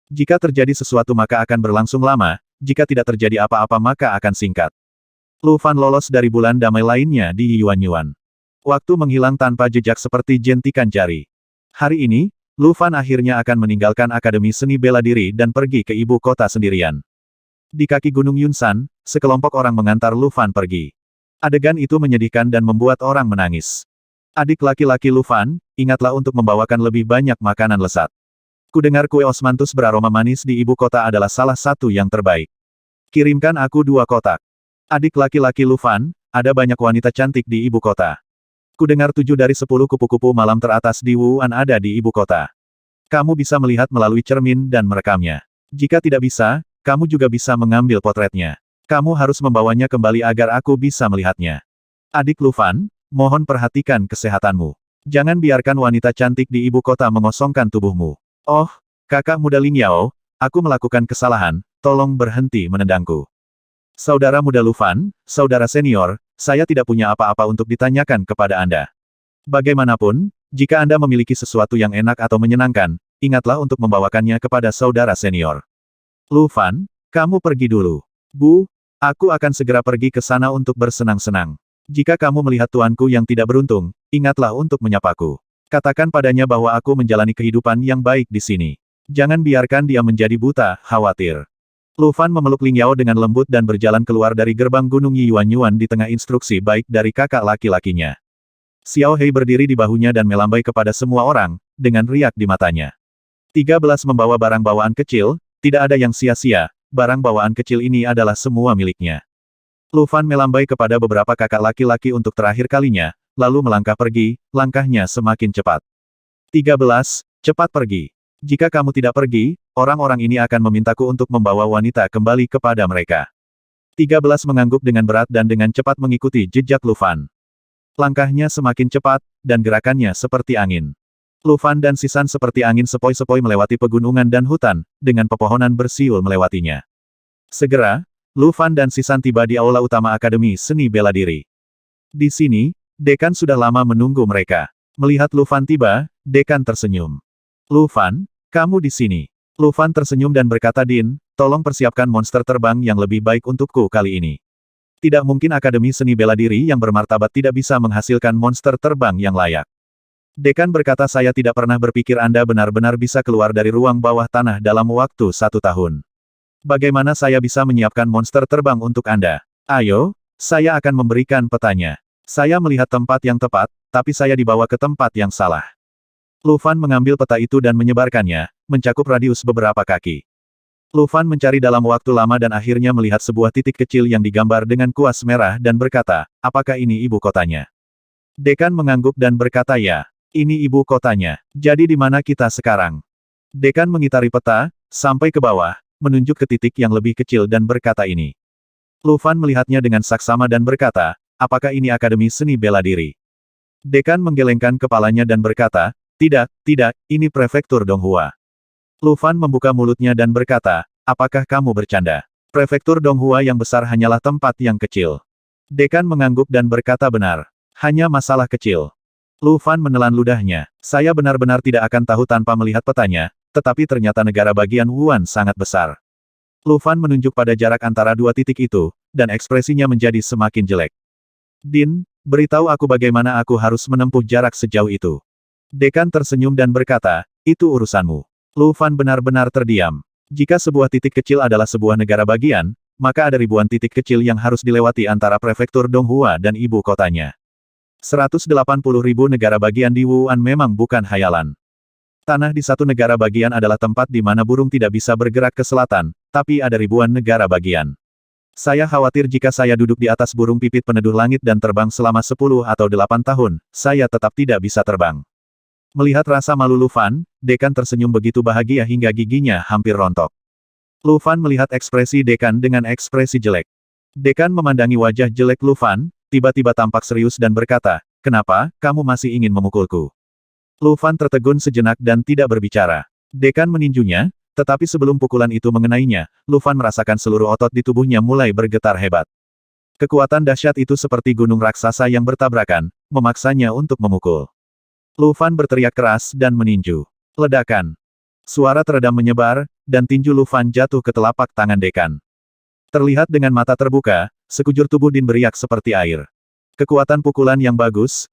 Jika terjadi sesuatu maka akan berlangsung lama, jika tidak terjadi apa-apa maka akan singkat. Lu Fan lolos dari bulan damai lainnya di Yuanyuan. Waktu menghilang tanpa jejak seperti jentikan jari. Hari ini, Lu Fan akhirnya akan meninggalkan Akademi Seni Bela Diri dan pergi ke ibu kota sendirian. Di kaki Gunung Yunsan, sekelompok orang mengantar Lu Fan pergi. Adegan itu menyedihkan dan membuat orang menangis. Adik laki-laki Lu Fan, ingatlah untuk membawakan lebih banyak makanan lezat. Kudengar kue osmanthus beraroma manis di ibu kota adalah salah satu yang terbaik. Kirimkan aku 2 kotak. Adik laki-laki Lu Fan, ada banyak wanita cantik di ibu kota. Kudengar 7 dari 10 kupu-kupu malam teratas di Wuhan ada di ibu kota. Kamu bisa melihat melalui cermin dan merekamnya. Jika tidak bisa, kamu juga bisa mengambil potretnya. Kamu harus membawanya kembali agar aku bisa melihatnya. Adik Lu Fan, mohon perhatikan kesehatanmu. Jangan biarkan wanita cantik di ibu kota mengosongkan tubuhmu. Oh, kakak muda Ling Yao, aku melakukan kesalahan, tolong berhenti menendangku. Saudara muda Lu Fan, saudara senior, saya tidak punya apa-apa untuk ditanyakan kepada Anda. Bagaimanapun, jika Anda memiliki sesuatu yang enak atau menyenangkan, ingatlah untuk membawakannya kepada saudara senior. Lu Fan, kamu pergi dulu. Bu, aku akan segera pergi ke sana untuk bersenang-senang. Jika kamu melihat tuanku yang tidak beruntung, ingatlah untuk menyapaku. Katakan padanya bahwa aku menjalani kehidupan yang baik di sini. Jangan biarkan dia menjadi buta, khawatir. Lu Fan memeluk Ling Yao dengan lembut dan berjalan keluar dari gerbang Gunung Yuanyuan di tengah instruksi baik dari kakak laki-lakinya. Xiao Hei berdiri di bahunya dan melambai kepada semua orang, dengan riak di matanya. 13 membawa barang bawaan kecil, tidak ada yang sia-sia, barang bawaan kecil ini adalah semua miliknya. Lu Fan melambai kepada beberapa kakak laki-laki untuk terakhir kalinya, lalu melangkah pergi, langkahnya semakin cepat. 13, cepat pergi. Jika kamu tidak pergi, orang-orang ini akan memintaku untuk membawa wanita kembali kepada mereka. 13 mengangguk dengan berat dan dengan cepat mengikuti jejak Lu Fan. Langkahnya semakin cepat, dan gerakannya seperti angin. Lu Fan dan Sisan seperti angin sepoi-sepoi melewati pegunungan dan hutan, dengan pepohonan bersiul melewatinya. Segera, Lu Fan dan Sisan tiba di aula utama Akademi Seni Bela Diri. Di sini, Dekan sudah lama menunggu mereka. Melihat Lu Fan tiba, Dekan tersenyum. Lu Fan, kamu di sini. Lu Fan tersenyum dan berkata, Din, tolong persiapkan monster terbang yang lebih baik untukku kali ini. Tidak mungkin Akademi Seni Bela Diri yang bermartabat tidak bisa menghasilkan monster terbang yang layak. Dekan berkata, saya tidak pernah berpikir Anda benar-benar bisa keluar dari ruang bawah tanah dalam waktu 1 tahun. Bagaimana saya bisa menyiapkan monster terbang untuk Anda? Ayo, saya akan memberikan petanya. Saya melihat tempat yang tepat, tapi saya dibawa ke tempat yang salah. Lu Fan mengambil peta itu dan menyebarkannya, mencakup radius beberapa kaki. Lu Fan mencari dalam waktu lama dan akhirnya melihat sebuah titik kecil yang digambar dengan kuas merah dan berkata, apakah ini ibu kotanya? Dekan mengangguk dan berkata, ya, ini ibu kotanya. Jadi di mana kita sekarang? Dekan mengitari peta, sampai ke bawah, menunjuk ke titik yang lebih kecil dan berkata ini. Lu Fan melihatnya dengan saksama dan berkata, apakah ini Akademi Seni Bela Diri? Dekan menggelengkan kepalanya dan berkata, tidak, ini Prefektur Donghua. Lu Fan membuka mulutnya dan berkata, apakah kamu bercanda? Prefektur Donghua yang besar hanyalah tempat yang kecil. Dekan mengangguk dan berkata benar. Hanya masalah kecil. Lu Fan menelan ludahnya. Saya benar-benar tidak akan tahu tanpa melihat petanya, tetapi ternyata negara bagian Wuhan sangat besar. Lu Fan menunjuk pada jarak antara 2 titik itu, dan ekspresinya menjadi semakin jelek. Din, beritahu aku bagaimana aku harus menempuh jarak sejauh itu. Dekan tersenyum dan berkata, itu urusanmu. Lu Fan benar-benar terdiam. Jika sebuah titik kecil adalah sebuah negara bagian, maka ada ribuan titik kecil yang harus dilewati antara prefektur Donghua dan ibu kotanya. 180.000 negara bagian di Wuhan memang bukan hayalan. Tanah di satu negara bagian adalah tempat di mana burung tidak bisa bergerak ke selatan, tapi ada ribuan negara bagian. Saya khawatir jika saya duduk di atas burung pipit peneduh langit dan terbang selama 10 atau 8 tahun, saya tetap tidak bisa terbang. Melihat rasa malu Lu Fan, Dekan tersenyum begitu bahagia hingga giginya hampir rontok. Lu Fan melihat ekspresi Dekan dengan ekspresi jelek. Dekan memandangi wajah jelek Lu Fan, tiba-tiba tampak serius dan berkata, kenapa, kamu masih ingin memukulku? Lu Fan tertegun sejenak dan tidak berbicara. Dekan meninjunya, tetapi sebelum pukulan itu mengenainya, Lu Fan merasakan seluruh otot di tubuhnya mulai bergetar hebat. Kekuatan dahsyat itu seperti gunung raksasa yang bertabrakan, memaksanya untuk memukul. Lu Fan berteriak keras dan meninju. Ledakan. Suara teredam menyebar, dan tinju Lu Fan jatuh ke telapak tangan dekan. Terlihat dengan mata terbuka, sekujur tubuh Din beriak seperti air. Kekuatan pukulan yang bagus,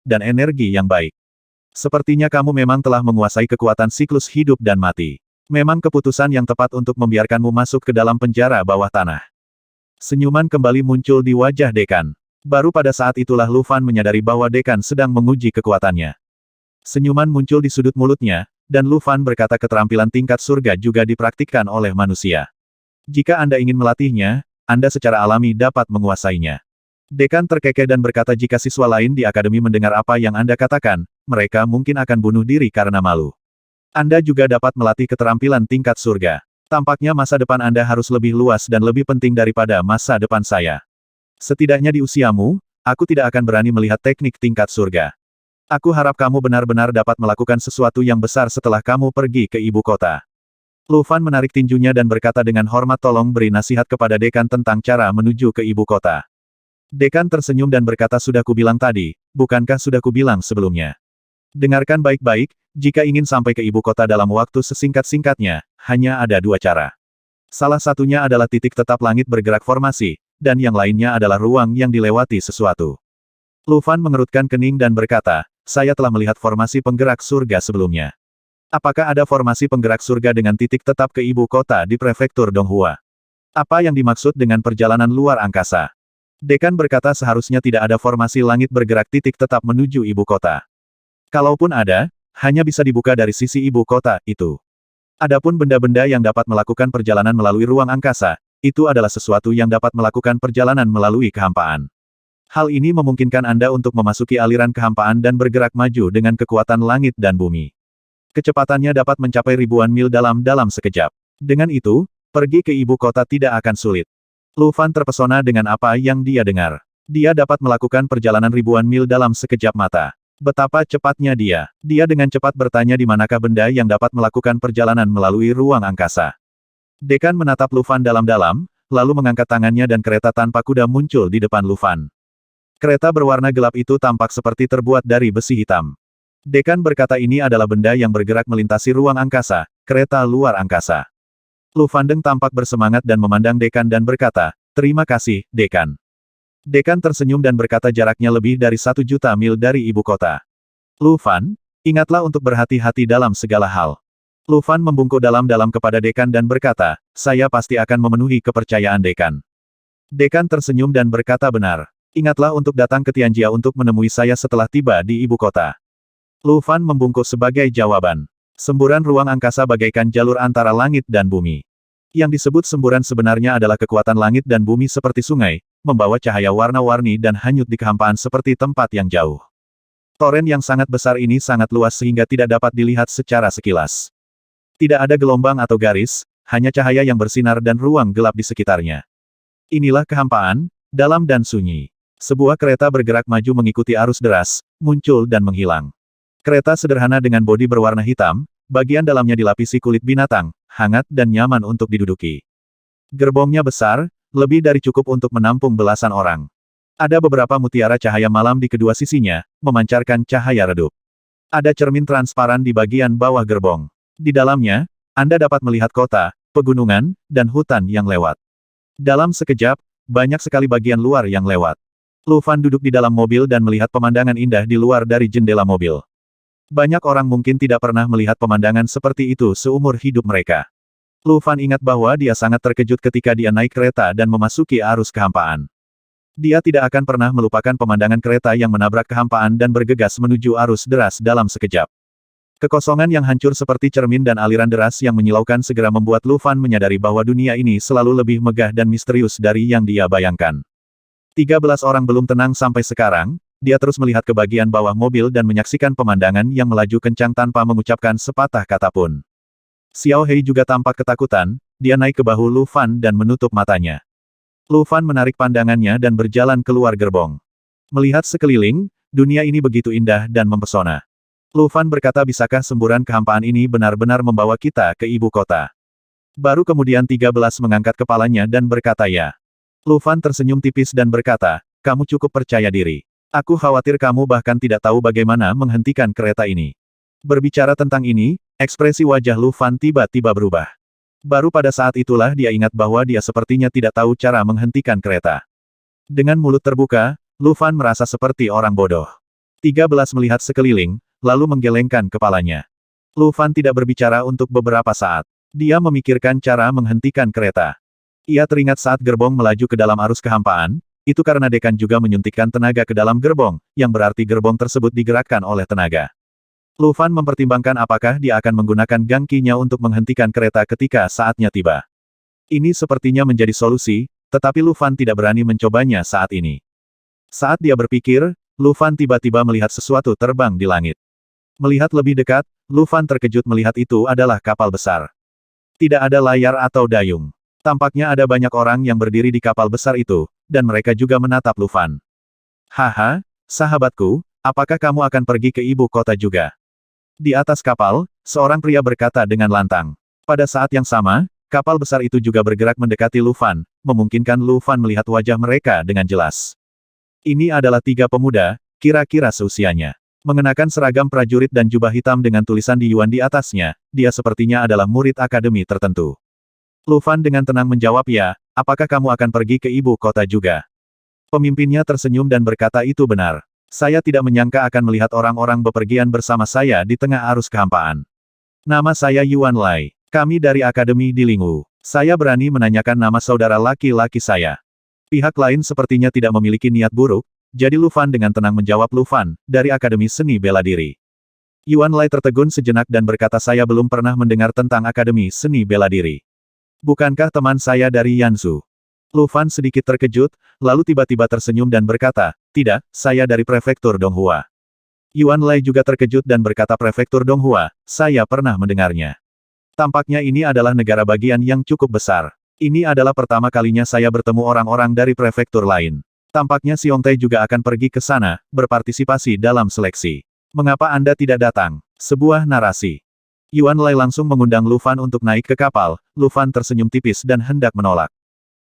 dan energi yang baik. Sepertinya kamu memang telah menguasai kekuatan siklus hidup dan mati. Memang keputusan yang tepat untuk membiarkanmu masuk ke dalam penjara bawah tanah. Senyuman kembali muncul di wajah dekan. Baru pada saat itulah Lu Fan menyadari bahwa dekan sedang menguji kekuatannya. Senyuman muncul di sudut mulutnya, dan Lu Fan berkata keterampilan tingkat surga juga dipraktikkan oleh manusia. Jika Anda ingin melatihnya, Anda secara alami dapat menguasainya. Dekan terkekeh dan berkata jika siswa lain di akademi mendengar apa yang Anda katakan, mereka mungkin akan bunuh diri karena malu. Anda juga dapat melatih keterampilan tingkat surga. Tampaknya masa depan Anda harus lebih luas dan lebih penting daripada masa depan saya. Setidaknya di usiamu, aku tidak akan berani melihat teknik tingkat surga. Aku harap kamu benar-benar dapat melakukan sesuatu yang besar setelah kamu pergi ke ibu kota. Lu Fan menarik tinjunya dan berkata dengan hormat tolong beri nasihat kepada dekan tentang cara menuju ke ibu kota. Dekan tersenyum dan berkata sudah kubilang tadi, bukankah sudah kubilang sebelumnya? Dengarkan baik-baik, jika ingin sampai ke ibu kota dalam waktu sesingkat-singkatnya, hanya ada dua cara. Salah satunya adalah titik tetap langit bergerak formasi, dan yang lainnya adalah ruang yang dilewati sesuatu. Lu Fan mengerutkan kening dan berkata, saya telah melihat formasi penggerak surga sebelumnya. Apakah ada formasi penggerak surga dengan titik tetap ke ibu kota di prefektur Donghua? Apa yang dimaksud dengan perjalanan luar angkasa? Dekan berkata seharusnya tidak ada formasi langit bergerak titik tetap menuju ibu kota. Kalaupun ada, hanya bisa dibuka dari sisi ibu kota itu. Adapun benda-benda yang dapat melakukan perjalanan melalui ruang angkasa, itu adalah sesuatu yang dapat melakukan perjalanan melalui kehampaan. Hal ini memungkinkan Anda untuk memasuki aliran kehampaan dan bergerak maju dengan kekuatan langit dan bumi. Kecepatannya dapat mencapai ribuan mil dalam sekejap. Dengan itu, pergi ke ibu kota tidak akan sulit. Lu Fan terpesona dengan apa yang dia dengar. Dia dapat melakukan perjalanan ribuan mil dalam sekejap mata. Betapa cepatnya dia. Dia dengan cepat bertanya di manakah benda yang dapat melakukan perjalanan melalui ruang angkasa. Dekan menatap Lu Fan dalam-dalam, lalu mengangkat tangannya dan kereta tanpa kuda muncul di depan Lu Fan. Kereta berwarna gelap itu tampak seperti terbuat dari besi hitam. Dekan berkata ini adalah benda yang bergerak melintasi ruang angkasa, kereta luar angkasa. Lu Fandeng tampak bersemangat dan memandang Dekan dan berkata, terima kasih, Dekan. Dekan tersenyum dan berkata jaraknya lebih dari 1 juta mil dari ibu kota. Lu Fan, ingatlah untuk berhati-hati dalam segala hal. Lu Fan membungkuk dalam-dalam kepada Dekan dan berkata, saya pasti akan memenuhi kepercayaan Dekan. Dekan tersenyum dan berkata benar. Ingatlah untuk datang ke Tianjia untuk menemui saya setelah tiba di ibu kota. Lu Fan membungkuk sebagai jawaban. Semburan ruang angkasa bagaikan jalur antara langit dan bumi. Yang disebut semburan sebenarnya adalah kekuatan langit dan bumi seperti sungai, membawa cahaya warna-warni dan hanyut di kehampaan seperti tempat yang jauh. Toren yang sangat besar ini sangat luas sehingga tidak dapat dilihat secara sekilas. Tidak ada gelombang atau garis, hanya cahaya yang bersinar dan ruang gelap di sekitarnya. Inilah kehampaan, dalam dan sunyi. Sebuah kereta bergerak maju mengikuti arus deras, muncul dan menghilang. Kereta sederhana dengan bodi berwarna hitam, bagian dalamnya dilapisi kulit binatang, hangat dan nyaman untuk diduduki. Gerbongnya besar, lebih dari cukup untuk menampung belasan orang. Ada beberapa mutiara cahaya malam di kedua sisinya, memancarkan cahaya redup. Ada cermin transparan di bagian bawah gerbong. Di dalamnya, Anda dapat melihat kota, pegunungan, dan hutan yang lewat. Dalam sekejap, banyak sekali bagian luar yang lewat. Lu Fan duduk di dalam mobil dan melihat pemandangan indah di luar dari jendela mobil. Banyak orang mungkin tidak pernah melihat pemandangan seperti itu seumur hidup mereka. Lu Fan ingat bahwa dia sangat terkejut ketika dia naik kereta dan memasuki arus kehampaan. Dia tidak akan pernah melupakan pemandangan kereta yang menabrak kehampaan dan bergegas menuju arus deras dalam sekejap. Kekosongan yang hancur seperti cermin dan aliran deras yang menyilaukan segera membuat Lu Fan menyadari bahwa dunia ini selalu lebih megah dan misterius dari yang dia bayangkan. 13 orang belum tenang sampai sekarang. Dia terus melihat ke bagian bawah mobil dan menyaksikan pemandangan yang melaju kencang tanpa mengucapkan sepatah kata pun. Xiao Hei juga tampak ketakutan, dia naik ke bahu Lu Fan dan menutup matanya. Lu Fan menarik pandangannya dan berjalan keluar gerbong. Melihat sekeliling, dunia ini begitu indah dan mempesona. Lu Fan berkata bisakah semburan kehampaan ini benar-benar membawa kita ke ibu kota? Baru kemudian 13 mengangkat kepalanya dan berkata ya. Lu Fan tersenyum tipis dan berkata, kamu cukup percaya diri. Aku khawatir kamu bahkan tidak tahu bagaimana menghentikan kereta ini. Berbicara tentang ini, Ekspresi wajah Lu Fan tiba-tiba berubah. Baru pada saat itulah dia ingat bahwa dia sepertinya tidak tahu cara menghentikan kereta. Dengan mulut terbuka, Lu Fan merasa seperti orang bodoh. 13 melihat sekeliling, lalu menggelengkan kepalanya. Lu Fan tidak berbicara untuk beberapa saat. Dia memikirkan cara menghentikan kereta. Ia teringat saat gerbong melaju ke dalam arus kehampaan, itu karena dekan juga menyuntikkan tenaga ke dalam gerbong, yang berarti gerbong tersebut digerakkan oleh tenaga. Lu Fan mempertimbangkan apakah dia akan menggunakan gangkinya untuk menghentikan kereta ketika saatnya tiba. Ini sepertinya menjadi solusi, tetapi Lu Fan tidak berani mencobanya saat ini. Saat dia berpikir, Lu Fan tiba-tiba melihat sesuatu terbang di langit. Melihat lebih dekat, Lu Fan terkejut melihat itu adalah kapal besar. Tidak ada layar atau dayung. Tampaknya ada banyak orang yang berdiri di kapal besar itu, dan mereka juga menatap Lu Fan. Haha, sahabatku, apakah kamu akan pergi ke ibu kota juga? Di atas kapal, seorang pria berkata dengan lantang. Pada saat yang sama, kapal besar itu juga bergerak mendekati Lu Fan, memungkinkan Lu Fan melihat wajah mereka dengan jelas. Ini adalah 3 pemuda, kira-kira seusianya. Mengenakan seragam prajurit dan jubah hitam dengan tulisan di Yuan di atasnya, dia sepertinya adalah murid akademi tertentu. Lu Fan dengan tenang menjawab ya, apakah kamu akan pergi ke ibu kota juga? Pemimpinnya tersenyum dan berkata itu benar. Saya tidak menyangka akan melihat orang-orang bepergian bersama saya di tengah arus kehampaan. Nama saya Yuan Lai. Kami dari Akademi di Lingwu. Saya berani menanyakan nama saudara laki-laki saya. Pihak lain sepertinya tidak memiliki niat buruk, jadi Lu Fan dengan tenang menjawab Lu Fan, dari Akademi Seni Bela Diri. Yuan Lai tertegun sejenak dan berkata saya belum pernah mendengar tentang Akademi Seni Bela Diri. Bukankah teman saya dari Yanzhou? Lu Fan sedikit terkejut, lalu tiba-tiba tersenyum dan berkata, tidak, saya dari Prefektur Donghua. Yuan Lai juga terkejut dan berkata Prefektur Donghua, saya pernah mendengarnya. Tampaknya ini adalah negara bagian yang cukup besar. Ini adalah pertama kalinya saya bertemu orang-orang dari prefektur lain. Tampaknya Xiongtai juga akan pergi ke sana, berpartisipasi dalam seleksi. Mengapa Anda tidak datang? Sebuah narasi. Yuan Lai langsung mengundang Lu Fan untuk naik ke kapal, Lu Fan tersenyum tipis dan hendak menolak.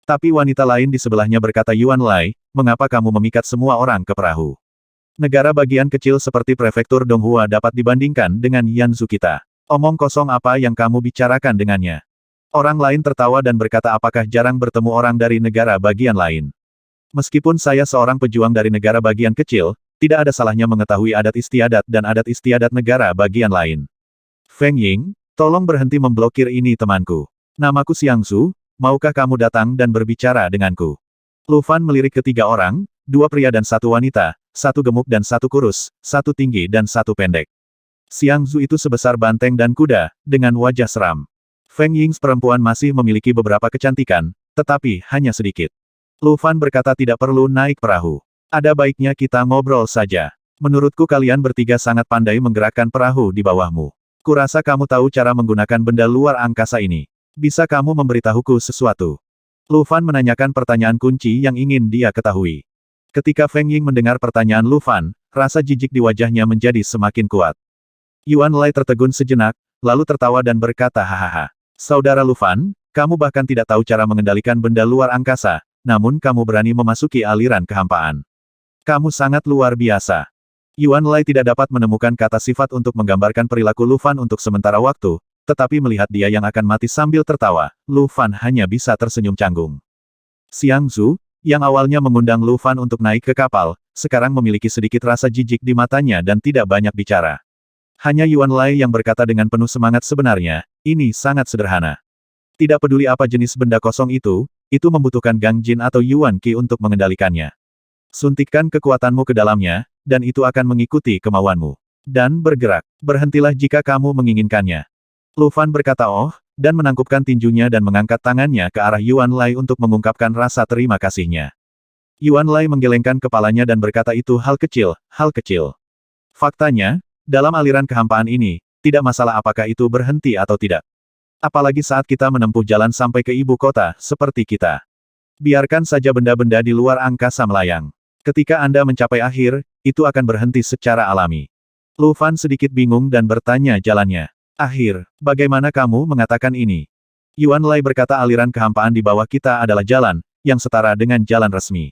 Tapi wanita lain di sebelahnya berkata Yuan Lai, mengapa kamu memikat semua orang ke perahu? Negara bagian kecil seperti prefektur Donghua dapat dibandingkan dengan Yanzhou kita. Omong kosong apa yang kamu bicarakan dengannya? Orang lain tertawa dan berkata apakah jarang bertemu orang dari negara bagian lain? Meskipun saya seorang pejuang dari negara bagian kecil, tidak ada salahnya mengetahui adat istiadat dan adat istiadat negara bagian lain. Feng Ying, tolong berhenti memblokir ini temanku. Namaku Xiangsu. Maukah kamu datang dan berbicara denganku? Lu Fan melirik ketiga orang, 2 pria dan 1 wanita, 1 gemuk dan 1 kurus, 1 tinggi dan 1 pendek. Xiangsu itu sebesar banteng dan kuda, dengan wajah seram. Feng Ying perempuan masih memiliki beberapa kecantikan, tetapi hanya sedikit. Lu Fan berkata tidak perlu naik perahu. Ada baiknya kita ngobrol saja. Menurutku kalian bertiga sangat pandai menggerakkan perahu di bawahmu. Kurasa kamu tahu cara menggunakan benda luar angkasa ini. Bisa kamu memberitahuku sesuatu? Lu Fan menanyakan pertanyaan kunci yang ingin dia ketahui. Ketika Feng Ying mendengar pertanyaan Lu Fan, rasa jijik di wajahnya menjadi semakin kuat. Yuan Lai tertegun sejenak, lalu tertawa dan berkata hahaha. Saudara Lu Fan, kamu bahkan tidak tahu cara mengendalikan benda luar angkasa, namun kamu berani memasuki aliran kehampaan. Kamu sangat luar biasa. Yuan Lai tidak dapat menemukan kata sifat untuk menggambarkan perilaku Lu Fan untuk sementara waktu, tetapi melihat dia yang akan mati sambil tertawa, Lu Fan hanya bisa tersenyum canggung. Xiangsu, yang awalnya mengundang Lu Fan untuk naik ke kapal, sekarang memiliki sedikit rasa jijik di matanya dan tidak banyak bicara. Hanya Yuan Lai yang berkata dengan penuh semangat sebenarnya, ini sangat sederhana. Tidak peduli apa jenis benda kosong itu membutuhkan Gang Jin atau Yuan Qi untuk mengendalikannya. Suntikkan kekuatanmu ke dalamnya, dan itu akan mengikuti kemauanmu. Dan bergerak. Berhentilah jika kamu menginginkannya. Lu Fan berkata oh, dan menangkupkan tinjunya dan mengangkat tangannya ke arah Yuan Lai untuk mengungkapkan rasa terima kasihnya. Yuan Lai menggelengkan kepalanya dan berkata itu hal kecil, hal kecil. Faktanya, dalam aliran kehampaan ini, tidak masalah apakah itu berhenti atau tidak. Apalagi saat kita menempuh jalan sampai ke ibu kota, seperti kita. Biarkan saja benda-benda di luar angkasa melayang. Ketika Anda mencapai akhir, itu akan berhenti secara alami. Lu Fan sedikit bingung dan bertanya jalannya. Akhir, bagaimana kamu mengatakan ini? Yuan Lai berkata aliran kehampaan di bawah kita adalah jalan, yang setara dengan jalan resmi.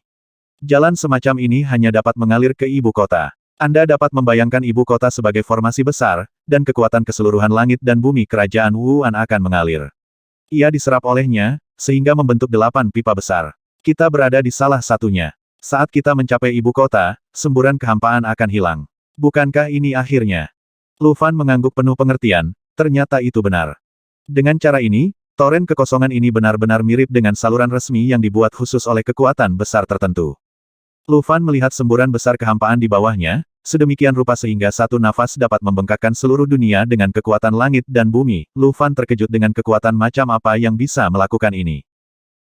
Jalan semacam ini hanya dapat mengalir ke ibu kota. Anda dapat membayangkan ibu kota sebagai formasi besar, dan kekuatan keseluruhan langit dan bumi kerajaan Wuan akan mengalir. Ia diserap olehnya, sehingga membentuk 8 pipa besar. Kita berada di salah satunya. Saat kita mencapai ibu kota, semburan kehampaan akan hilang. Bukankah ini akhirnya? Lu Fan mengangguk penuh pengertian, ternyata itu benar. Dengan cara ini, toren kekosongan ini benar-benar mirip dengan saluran resmi yang dibuat khusus oleh kekuatan besar tertentu. Lu Fan melihat semburan besar kehampaan di bawahnya, sedemikian rupa sehingga satu nafas dapat membengkakkan seluruh dunia dengan kekuatan langit dan bumi. Lu Fan terkejut dengan kekuatan macam apa yang bisa melakukan ini.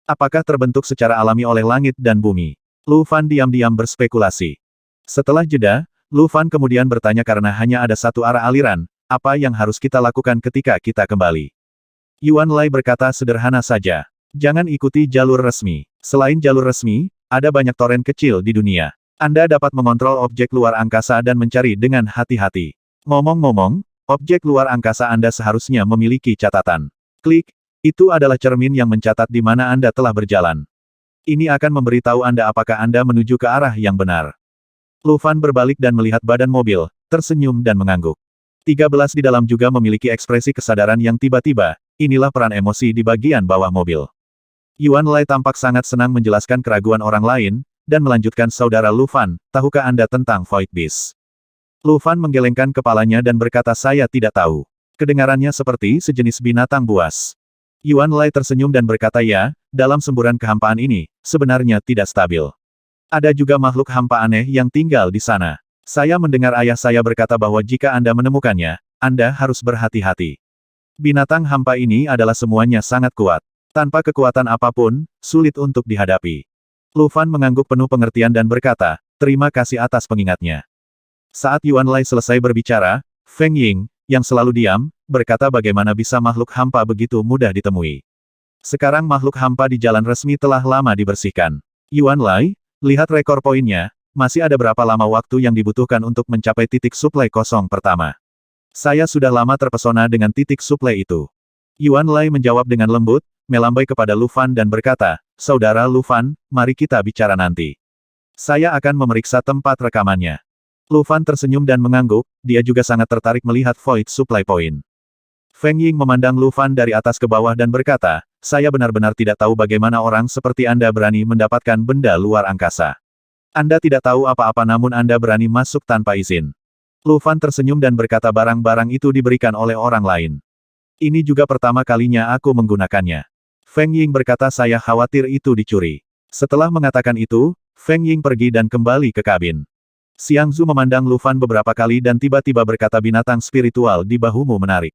Apakah terbentuk secara alami oleh langit dan bumi? Lu Fan diam-diam berspekulasi. Setelah jeda, Lu Fan kemudian bertanya karena hanya ada satu arah aliran, apa yang harus kita lakukan ketika kita kembali? Yuan Lai berkata sederhana saja. Jangan ikuti jalur resmi. Selain jalur resmi, ada banyak toren kecil di dunia. Anda dapat mengontrol objek luar angkasa dan mencari dengan hati-hati. Ngomong-ngomong, objek luar angkasa Anda seharusnya memiliki catatan. Klik, itu adalah cermin yang mencatat di mana Anda telah berjalan. Ini akan memberitahu Anda apakah Anda menuju ke arah yang benar. Lu Fan berbalik dan melihat badan mobil, tersenyum dan mengangguk. 13 di dalam juga memiliki ekspresi kesadaran yang tiba-tiba, inilah peran emosi di bagian bawah mobil. Yuan Lai tampak sangat senang menjelaskan keraguan orang lain, dan melanjutkan saudara Lu Fan, tahukah Anda tentang Void Beast? Lu Fan menggelengkan kepalanya dan berkata saya tidak tahu. Kedengarannya seperti sejenis binatang buas. Yuan Lai tersenyum dan berkata ya, dalam semburan kehampaan ini, sebenarnya tidak stabil. Ada juga makhluk hampa aneh yang tinggal di sana. Saya mendengar ayah saya berkata bahwa jika Anda menemukannya, Anda harus berhati-hati. Binatang hampa ini adalah semuanya sangat kuat. Tanpa kekuatan apapun, sulit untuk dihadapi. Lu Fan mengangguk penuh pengertian dan berkata, terima kasih atas pengingatnya. Saat Yuan Lai selesai berbicara, Feng Ying, yang selalu diam, berkata bagaimana bisa makhluk hampa begitu mudah ditemui. Sekarang makhluk hampa di jalan resmi telah lama dibersihkan. Yuan Lai, lihat rekor poinnya, masih ada berapa lama waktu yang dibutuhkan untuk mencapai titik suplai kosong pertama. Saya sudah lama terpesona dengan titik suplai itu. Yuan Lai menjawab dengan lembut, melambai kepada Lu Fan dan berkata, saudara Lu Fan, mari kita bicara nanti. Saya akan memeriksa tempat rekamannya. Lu Fan tersenyum dan mengangguk, dia juga sangat tertarik melihat Void Supply Point. Feng Ying memandang Lu Fan dari atas ke bawah dan berkata, saya benar-benar tidak tahu bagaimana orang seperti Anda berani mendapatkan benda luar angkasa. Anda tidak tahu apa-apa namun Anda berani masuk tanpa izin. Lu Fan tersenyum dan berkata barang-barang itu diberikan oleh orang lain. Ini juga pertama kalinya aku menggunakannya. Feng Ying berkata saya khawatir itu dicuri. Setelah mengatakan itu, Feng Ying pergi dan kembali ke kabin. Xiang Zhu memandang Lu Fan beberapa kali dan tiba-tiba berkata binatang spiritual di bahumu menarik.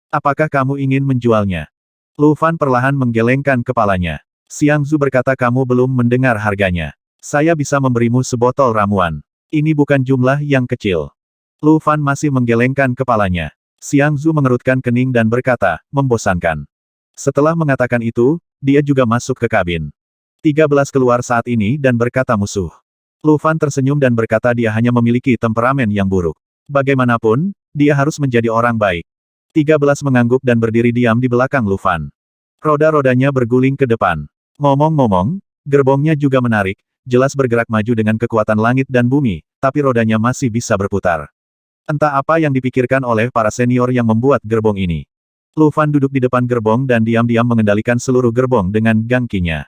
Apakah kamu ingin menjualnya? Lu Fan perlahan menggelengkan kepalanya. Xiang Zhu berkata kamu belum mendengar harganya. Saya bisa memberimu sebotol ramuan. Ini bukan jumlah yang kecil. Lu Fan masih menggelengkan kepalanya. Xiang Zhu mengerutkan kening dan berkata, membosankan. Setelah mengatakan itu, dia juga masuk ke kabin. 13 keluar saat ini dan berkata musuh. Lu Fan tersenyum dan berkata dia hanya memiliki temperamen yang buruk. Bagaimanapun, dia harus menjadi orang baik. 13 mengangguk dan berdiri diam di belakang Lu Fan. Roda-rodanya berguling ke depan. Ngomong-ngomong, gerbongnya juga menarik, jelas bergerak maju dengan kekuatan langit dan bumi, tapi rodanya masih bisa berputar. Entah apa yang dipikirkan oleh para senior yang membuat gerbong ini. Lu Fan duduk di depan gerbong dan diam-diam mengendalikan seluruh gerbong dengan gangkinya.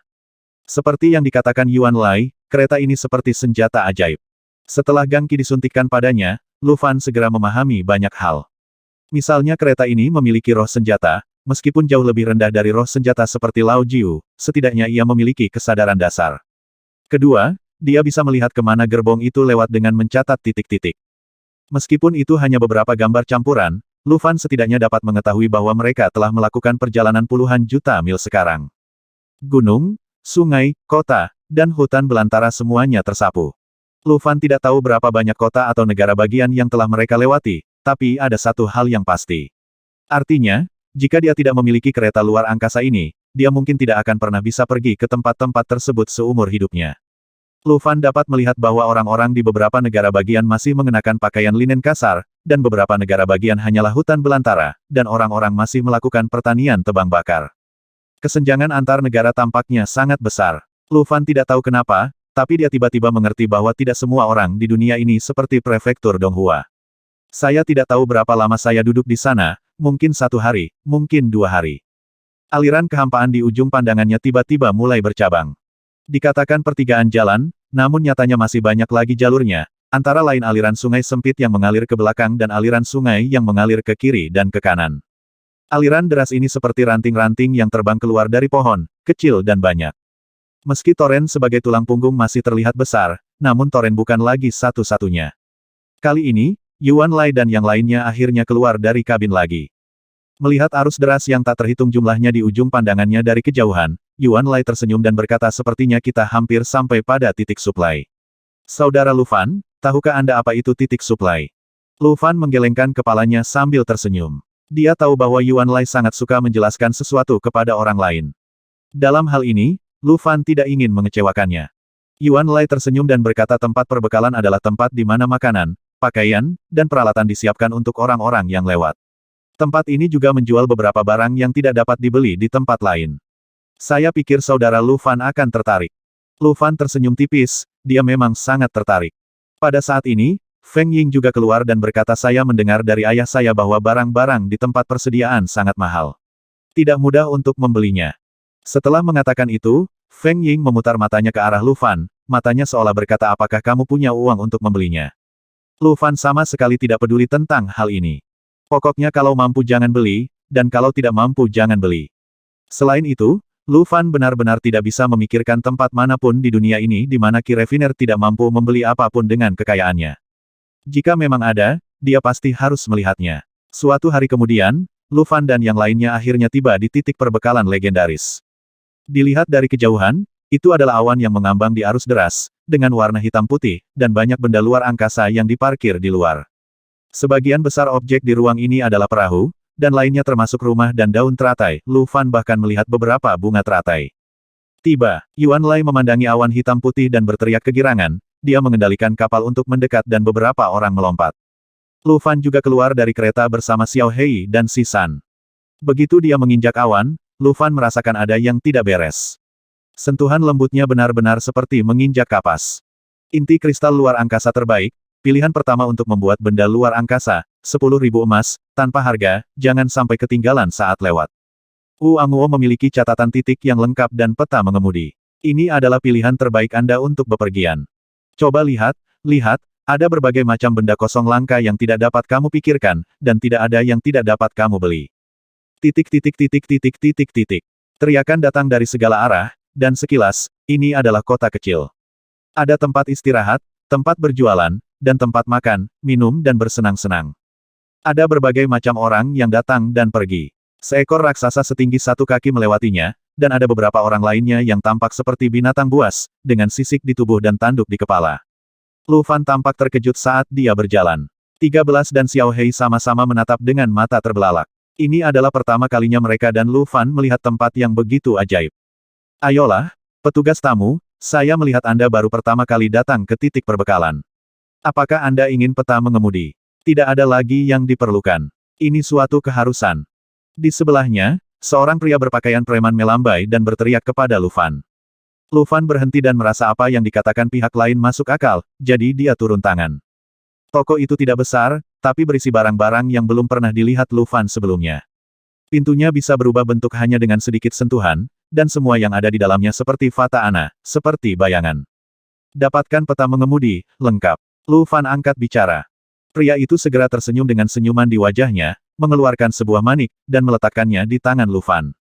Seperti yang dikatakan Yuan Lai, kereta ini seperti senjata ajaib. Setelah gangki disuntikkan padanya, Lu Fan segera memahami banyak hal. Misalnya kereta ini memiliki roh senjata, meskipun jauh lebih rendah dari roh senjata seperti Lao Jiu, setidaknya ia memiliki kesadaran dasar. Kedua, dia bisa melihat kemana gerbong itu lewat dengan mencatat titik-titik. Meskipun itu hanya beberapa gambar campuran, Lu Fan setidaknya dapat mengetahui bahwa mereka telah melakukan perjalanan puluhan juta mil sekarang. Gunung, sungai, kota, dan hutan belantara semuanya tersapu. Lu Fan tidak tahu berapa banyak kota atau negara bagian yang telah mereka lewati, tapi ada satu hal yang pasti. Artinya, jika dia tidak memiliki kereta luar angkasa ini, dia mungkin tidak akan pernah bisa pergi ke tempat-tempat tersebut seumur hidupnya. Lu Fan dapat melihat bahwa orang-orang di beberapa negara bagian masih mengenakan pakaian linen kasar, dan beberapa negara bagian hanyalah hutan belantara, dan orang-orang masih melakukan pertanian tebang bakar. Kesenjangan antar negara tampaknya sangat besar. Lu Fan tidak tahu kenapa, Tapi dia tiba-tiba mengerti bahwa tidak semua orang di dunia ini seperti prefektur Donghua. Saya tidak tahu berapa lama saya duduk di sana, mungkin 1 hari, mungkin 2 hari. Aliran kehampaan di ujung pandangannya tiba-tiba mulai bercabang. Dikatakan pertigaan jalan, namun nyatanya masih banyak lagi jalurnya, antara lain aliran sungai sempit yang mengalir ke belakang dan aliran sungai yang mengalir ke kiri dan ke kanan. Aliran deras ini seperti ranting-ranting yang terbang keluar dari pohon, kecil dan banyak. Meski toren sebagai tulang punggung masih terlihat besar, namun toren bukan lagi satu-satunya. Kali ini, Yuan Lai dan yang lainnya akhirnya keluar dari kabin lagi. Melihat arus deras yang tak terhitung jumlahnya di ujung pandangannya dari kejauhan, Yuan Lai tersenyum dan berkata sepertinya kita hampir sampai pada titik suplai. Saudara Lu Fan, tahukah Anda apa itu titik suplai? Lu Fan menggelengkan kepalanya sambil tersenyum. Dia tahu bahwa Yuan Lai sangat suka menjelaskan sesuatu kepada orang lain. Dalam hal ini, Lu Fan tidak ingin mengecewakannya. Yuan Lai tersenyum dan berkata tempat perbekalan adalah tempat di mana makanan, pakaian, dan peralatan disiapkan untuk orang-orang yang lewat. Tempat ini juga menjual beberapa barang yang tidak dapat dibeli di tempat lain. Saya pikir saudara Lu Fan akan tertarik. Lu Fan tersenyum tipis, dia memang sangat tertarik. Pada saat ini, Feng Ying juga keluar dan berkata saya mendengar dari ayah saya bahwa barang-barang di tempat persediaan sangat mahal. Tidak mudah untuk membelinya. Setelah mengatakan itu, Feng Ying memutar matanya ke arah Lu Fan, matanya seolah berkata apakah kamu punya uang untuk membelinya. Lu Fan sama sekali tidak peduli tentang hal ini. Pokoknya kalau mampu jangan beli, dan kalau tidak mampu jangan beli. Selain itu, Lu Fan benar-benar tidak bisa memikirkan tempat manapun di dunia ini di mana Qi Refiner tidak mampu membeli apapun dengan kekayaannya. Jika memang ada, dia pasti harus melihatnya. Suatu hari kemudian, Lu Fan dan yang lainnya akhirnya tiba di titik perbekalan legendaris. Dilihat dari kejauhan, itu adalah awan yang mengambang di arus deras, dengan warna hitam putih, dan banyak benda luar angkasa yang diparkir di luar. Sebagian besar objek di ruang ini adalah perahu, dan lainnya termasuk rumah dan daun teratai. Lu Fan bahkan melihat beberapa bunga teratai. Tiba, Yuan Lai memandangi awan hitam putih dan berteriak kegirangan, dia mengendalikan kapal untuk mendekat dan beberapa orang melompat. Lu Fan juga keluar dari kereta bersama Xiao Hei dan Si San. Begitu dia menginjak awan, Lu Fan merasakan ada yang tidak beres. Sentuhan lembutnya benar-benar seperti menginjak kapas. Inti kristal luar angkasa terbaik, pilihan pertama untuk membuat benda luar angkasa, 10.000 emas, tanpa harga, jangan sampai ketinggalan saat lewat. Wu Angguo memiliki catatan titik yang lengkap dan peta mengemudi. Ini adalah pilihan terbaik Anda untuk bepergian. Coba lihat, ada berbagai macam benda kosong langka yang tidak dapat kamu pikirkan, dan tidak ada yang tidak dapat kamu beli. Teriakan datang dari segala arah, dan sekilas, ini adalah kota kecil. Ada tempat istirahat, tempat berjualan, dan tempat makan, minum dan bersenang-senang. Ada berbagai macam orang yang datang dan pergi. Seekor raksasa setinggi 1 kaki melewatinya, dan ada beberapa orang lainnya yang tampak seperti binatang buas, dengan sisik di tubuh dan tanduk di kepala. Lu Fan tampak terkejut saat dia berjalan. 13 dan Xiao Hei sama-sama menatap dengan mata terbelalak. Ini adalah pertama kalinya mereka dan Lu Fan melihat tempat yang begitu ajaib. Ayolah, petugas tamu, saya melihat Anda baru pertama kali datang ke titik perbekalan. Apakah Anda ingin peta mengemudi? Tidak ada lagi yang diperlukan. Ini suatu keharusan. Di sebelahnya, seorang pria berpakaian preman melambai dan berteriak kepada Lu Fan. Lu Fan berhenti dan merasa apa yang dikatakan pihak lain masuk akal, jadi dia turun tangan. Toko itu tidak besar, tapi berisi barang-barang yang belum pernah dilihat Lu Fan sebelumnya. Pintunya bisa berubah bentuk hanya dengan sedikit sentuhan, dan semua yang ada di dalamnya seperti fata ana, seperti bayangan. Dapatkan peta mengemudi, lengkap. Lu Fan angkat bicara. Pria itu segera tersenyum dengan senyuman di wajahnya, mengeluarkan sebuah manik, dan meletakkannya di tangan Lu Fan.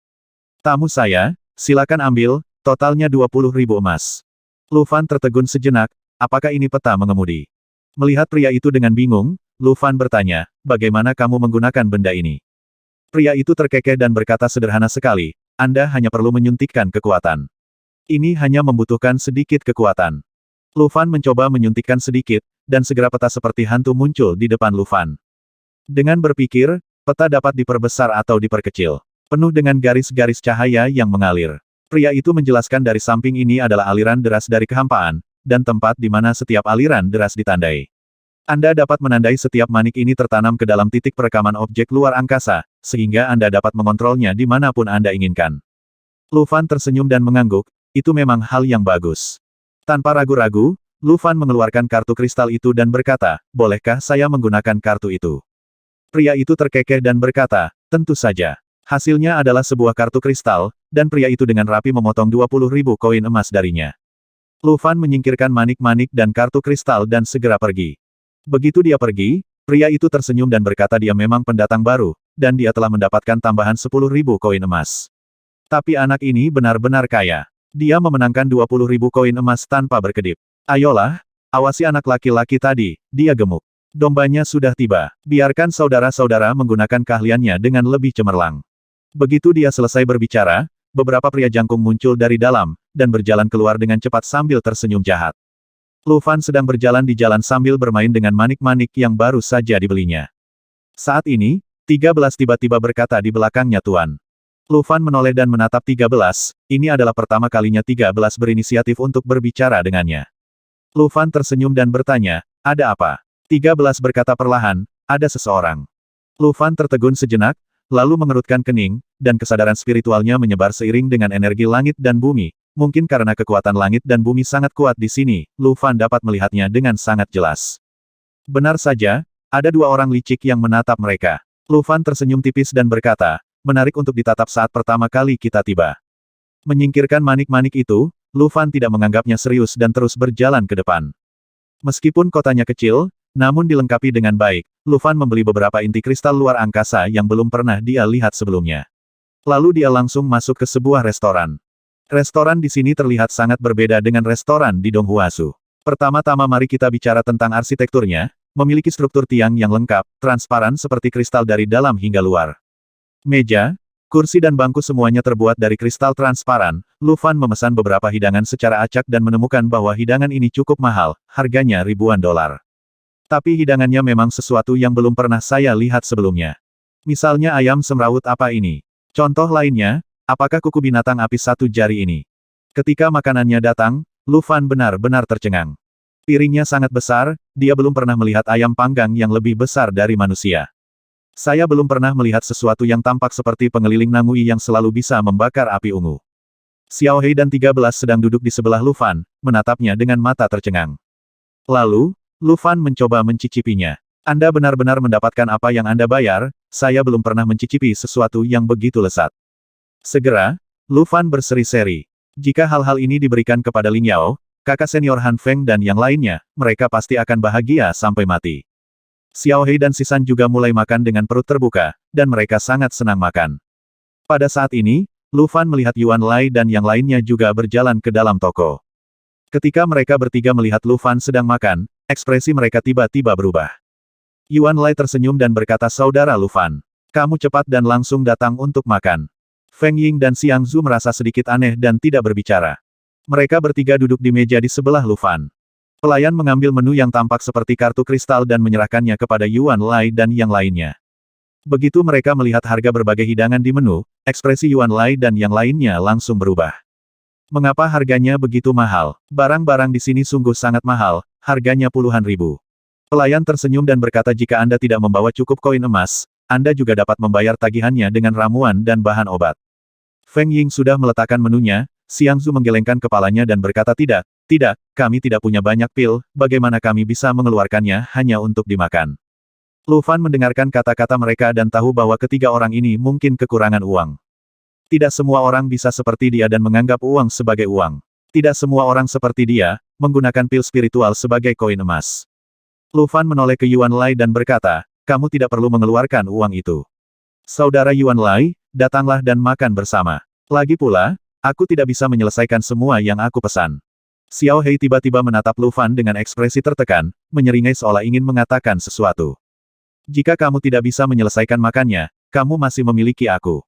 Tamu saya, silakan ambil, totalnya 20.000 emas. Lu Fan tertegun sejenak, apakah ini peta mengemudi? Melihat pria itu dengan bingung, Lu Fan bertanya, bagaimana kamu menggunakan benda ini? Pria itu terkekeh dan berkata sederhana sekali, Anda hanya perlu menyuntikkan kekuatan. Ini hanya membutuhkan sedikit kekuatan. Lu Fan mencoba menyuntikkan sedikit, dan segera peta seperti hantu muncul di depan Lu Fan. Dengan berpikir, peta dapat diperbesar atau diperkecil. Penuh dengan garis-garis cahaya yang mengalir. Pria itu menjelaskan dari samping ini adalah aliran deras dari kehampaan, dan tempat di mana setiap aliran deras ditandai. Anda dapat menandai setiap manik ini tertanam ke dalam titik perekaman objek luar angkasa, sehingga Anda dapat mengontrolnya dimanapun Anda inginkan. Lu Fan tersenyum dan mengangguk, itu memang hal yang bagus. Tanpa ragu-ragu, Lu Fan mengeluarkan kartu kristal itu dan berkata, bolehkah saya menggunakan kartu itu? Pria itu terkekeh dan berkata, tentu saja. Hasilnya adalah sebuah kartu kristal, dan pria itu dengan rapi memotong 20.000 koin emas darinya. Lu Fan menyingkirkan manik-manik dan kartu kristal dan segera pergi. Begitu dia pergi, pria itu tersenyum dan berkata dia memang pendatang baru, dan dia telah mendapatkan tambahan 10.000 koin emas. Tapi anak ini benar-benar kaya. Dia memenangkan 20.000 koin emas tanpa berkedip. Ayolah, awasi anak laki-laki tadi, dia gemuk. Dombanya sudah tiba. Biarkan saudara-saudara menggunakan keahliannya dengan lebih cemerlang. Begitu dia selesai berbicara, beberapa pria jangkung muncul dari dalam, dan berjalan keluar dengan cepat sambil tersenyum jahat. Lu Fan sedang berjalan di jalan sambil bermain dengan manik-manik yang baru saja dibelinya. Saat ini, 13 tiba-tiba berkata di belakangnya Tuan. Lu Fan menoleh dan menatap 13, ini adalah pertama kalinya 13 berinisiatif untuk berbicara dengannya. Lu Fan tersenyum dan bertanya, ada apa? 13 berkata perlahan, ada seseorang. Lu Fan tertegun sejenak, lalu mengerutkan kening, dan kesadaran spiritualnya menyebar seiring dengan energi langit dan bumi. Mungkin karena kekuatan langit dan bumi sangat kuat di sini, Lu Fan dapat melihatnya dengan sangat jelas. Benar saja, ada dua orang licik yang menatap mereka. Lu Fan tersenyum tipis dan berkata, menarik untuk ditatap saat pertama kali kita tiba. Menyingkirkan manik-manik itu, Lu Fan tidak menganggapnya serius dan terus berjalan ke depan. Meskipun kotanya kecil, namun dilengkapi dengan baik, Lu Fan membeli beberapa inti kristal luar angkasa yang belum pernah dia lihat sebelumnya. Lalu dia langsung masuk ke sebuah restoran. Restoran di sini terlihat sangat berbeda dengan restoran di Donghuasu. Pertama-tama mari kita bicara tentang arsitekturnya, memiliki struktur tiang yang lengkap, transparan seperti kristal dari dalam hingga luar. Meja, kursi dan bangku semuanya terbuat dari kristal transparan. Lu Fan memesan beberapa hidangan secara acak dan menemukan bahwa hidangan ini cukup mahal, harganya ribuan dolar. Tapi hidangannya memang sesuatu yang belum pernah saya lihat sebelumnya. Misalnya ayam semrawut apa ini? Contoh lainnya, apakah kuku binatang api satu jari ini? Ketika makanannya datang, Lu Fan benar-benar tercengang. Piringnya sangat besar, dia belum pernah melihat ayam panggang yang lebih besar dari manusia. Saya belum pernah melihat sesuatu yang tampak seperti pengeliling Nangui yang selalu bisa membakar api ungu. Xiao Hei dan 13 sedang duduk di sebelah Lu Fan, menatapnya dengan mata tercengang. Lalu, Lu Fan mencoba mencicipinya. Anda benar-benar mendapatkan apa yang Anda bayar, saya belum pernah mencicipi sesuatu yang begitu lezat. Segera, Lu Fan berseri-seri. Jika hal-hal ini diberikan kepada Ling Yao, kakak senior Han Feng dan yang lainnya, mereka pasti akan bahagia sampai mati. Xiao Hei dan Sisan juga mulai makan dengan perut terbuka, dan mereka sangat senang makan. Pada saat ini, Lu Fan melihat Yuan Lai dan yang lainnya juga berjalan ke dalam toko. Ketika mereka bertiga melihat Lu Fan sedang makan, ekspresi mereka tiba-tiba berubah. Yuan Lai tersenyum dan berkata, saudara Lu Fan, kamu cepat dan langsung datang untuk makan. Feng Ying dan Xiang Zhu merasa sedikit aneh dan tidak berbicara. Mereka bertiga duduk di meja di sebelah Lu Fan. Pelayan mengambil menu yang tampak seperti kartu kristal dan menyerahkannya kepada Yuan Lai dan yang lainnya. Begitu mereka melihat harga berbagai hidangan di menu, ekspresi Yuan Lai dan yang lainnya langsung berubah. Mengapa harganya begitu mahal? Barang-barang di sini sungguh sangat mahal, harganya puluhan ribu. Pelayan tersenyum dan berkata jika Anda tidak membawa cukup koin emas, Anda juga dapat membayar tagihannya dengan ramuan dan bahan obat. Feng Ying sudah meletakkan menunya, Xiang Zhu menggelengkan kepalanya dan berkata tidak, kami tidak punya banyak pil, bagaimana kami bisa mengeluarkannya hanya untuk dimakan. Lu Fan mendengarkan kata-kata mereka dan tahu bahwa ketiga orang ini mungkin kekurangan uang. Tidak semua orang bisa seperti dia dan menganggap uang sebagai uang. Tidak semua orang seperti dia, menggunakan pil spiritual sebagai koin emas. Lu Fan menoleh ke Yuan Lai dan berkata, kamu tidak perlu mengeluarkan uang itu. Saudara Yuan Lai, datanglah dan makan bersama. Lagi pula, aku tidak bisa menyelesaikan semua yang aku pesan. Xiao Hei tiba-tiba menatap Lu Fan dengan ekspresi tertekan, menyeringai seolah ingin mengatakan sesuatu. Jika kamu tidak bisa menyelesaikan makannya, kamu masih memiliki aku.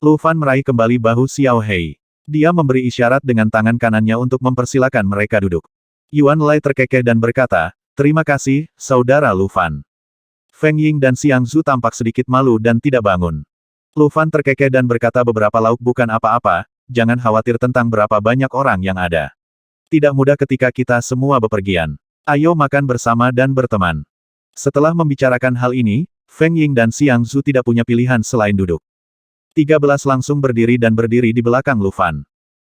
Lu Fan meraih kembali bahu Xiao Hei. Dia memberi isyarat dengan tangan kanannya untuk mempersilakan mereka duduk. Yuan Lai terkekeh dan berkata, terima kasih, saudara Lu Fan. Feng Ying dan Xiang Zhu tampak sedikit malu dan tidak bangun. Lu Fan terkekeh dan berkata beberapa lauk bukan apa-apa, jangan khawatir tentang berapa banyak orang yang ada. Tidak mudah ketika kita semua bepergian. Ayo makan bersama dan berteman. Setelah membicarakan hal ini, Feng Ying dan Xiang Zhu tidak punya pilihan selain duduk. 13 langsung berdiri dan berdiri di belakang Lu Fan.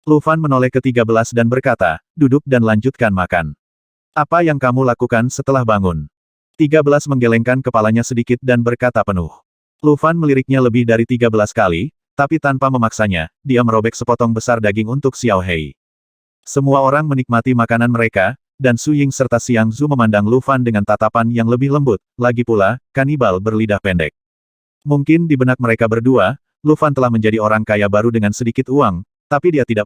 Lu Fan menoleh ke-13 dan berkata, duduk dan lanjutkan makan. Apa yang kamu lakukan setelah bangun? 13 menggelengkan kepalanya sedikit dan berkata penuh. Lu Fan meliriknya lebih dari 13 kali, tapi tanpa memaksanya, dia merobek sepotong besar daging untuk Xiao Hei. Semua orang menikmati makanan mereka, dan Su Ying serta Xiang Zhu memandang Lu Fan dengan tatapan yang lebih lembut, lagi pula, kanibal berlidah pendek. Mungkin di benak mereka berdua, Lu Fan telah menjadi orang kaya baru dengan sedikit uang, tapi dia tidak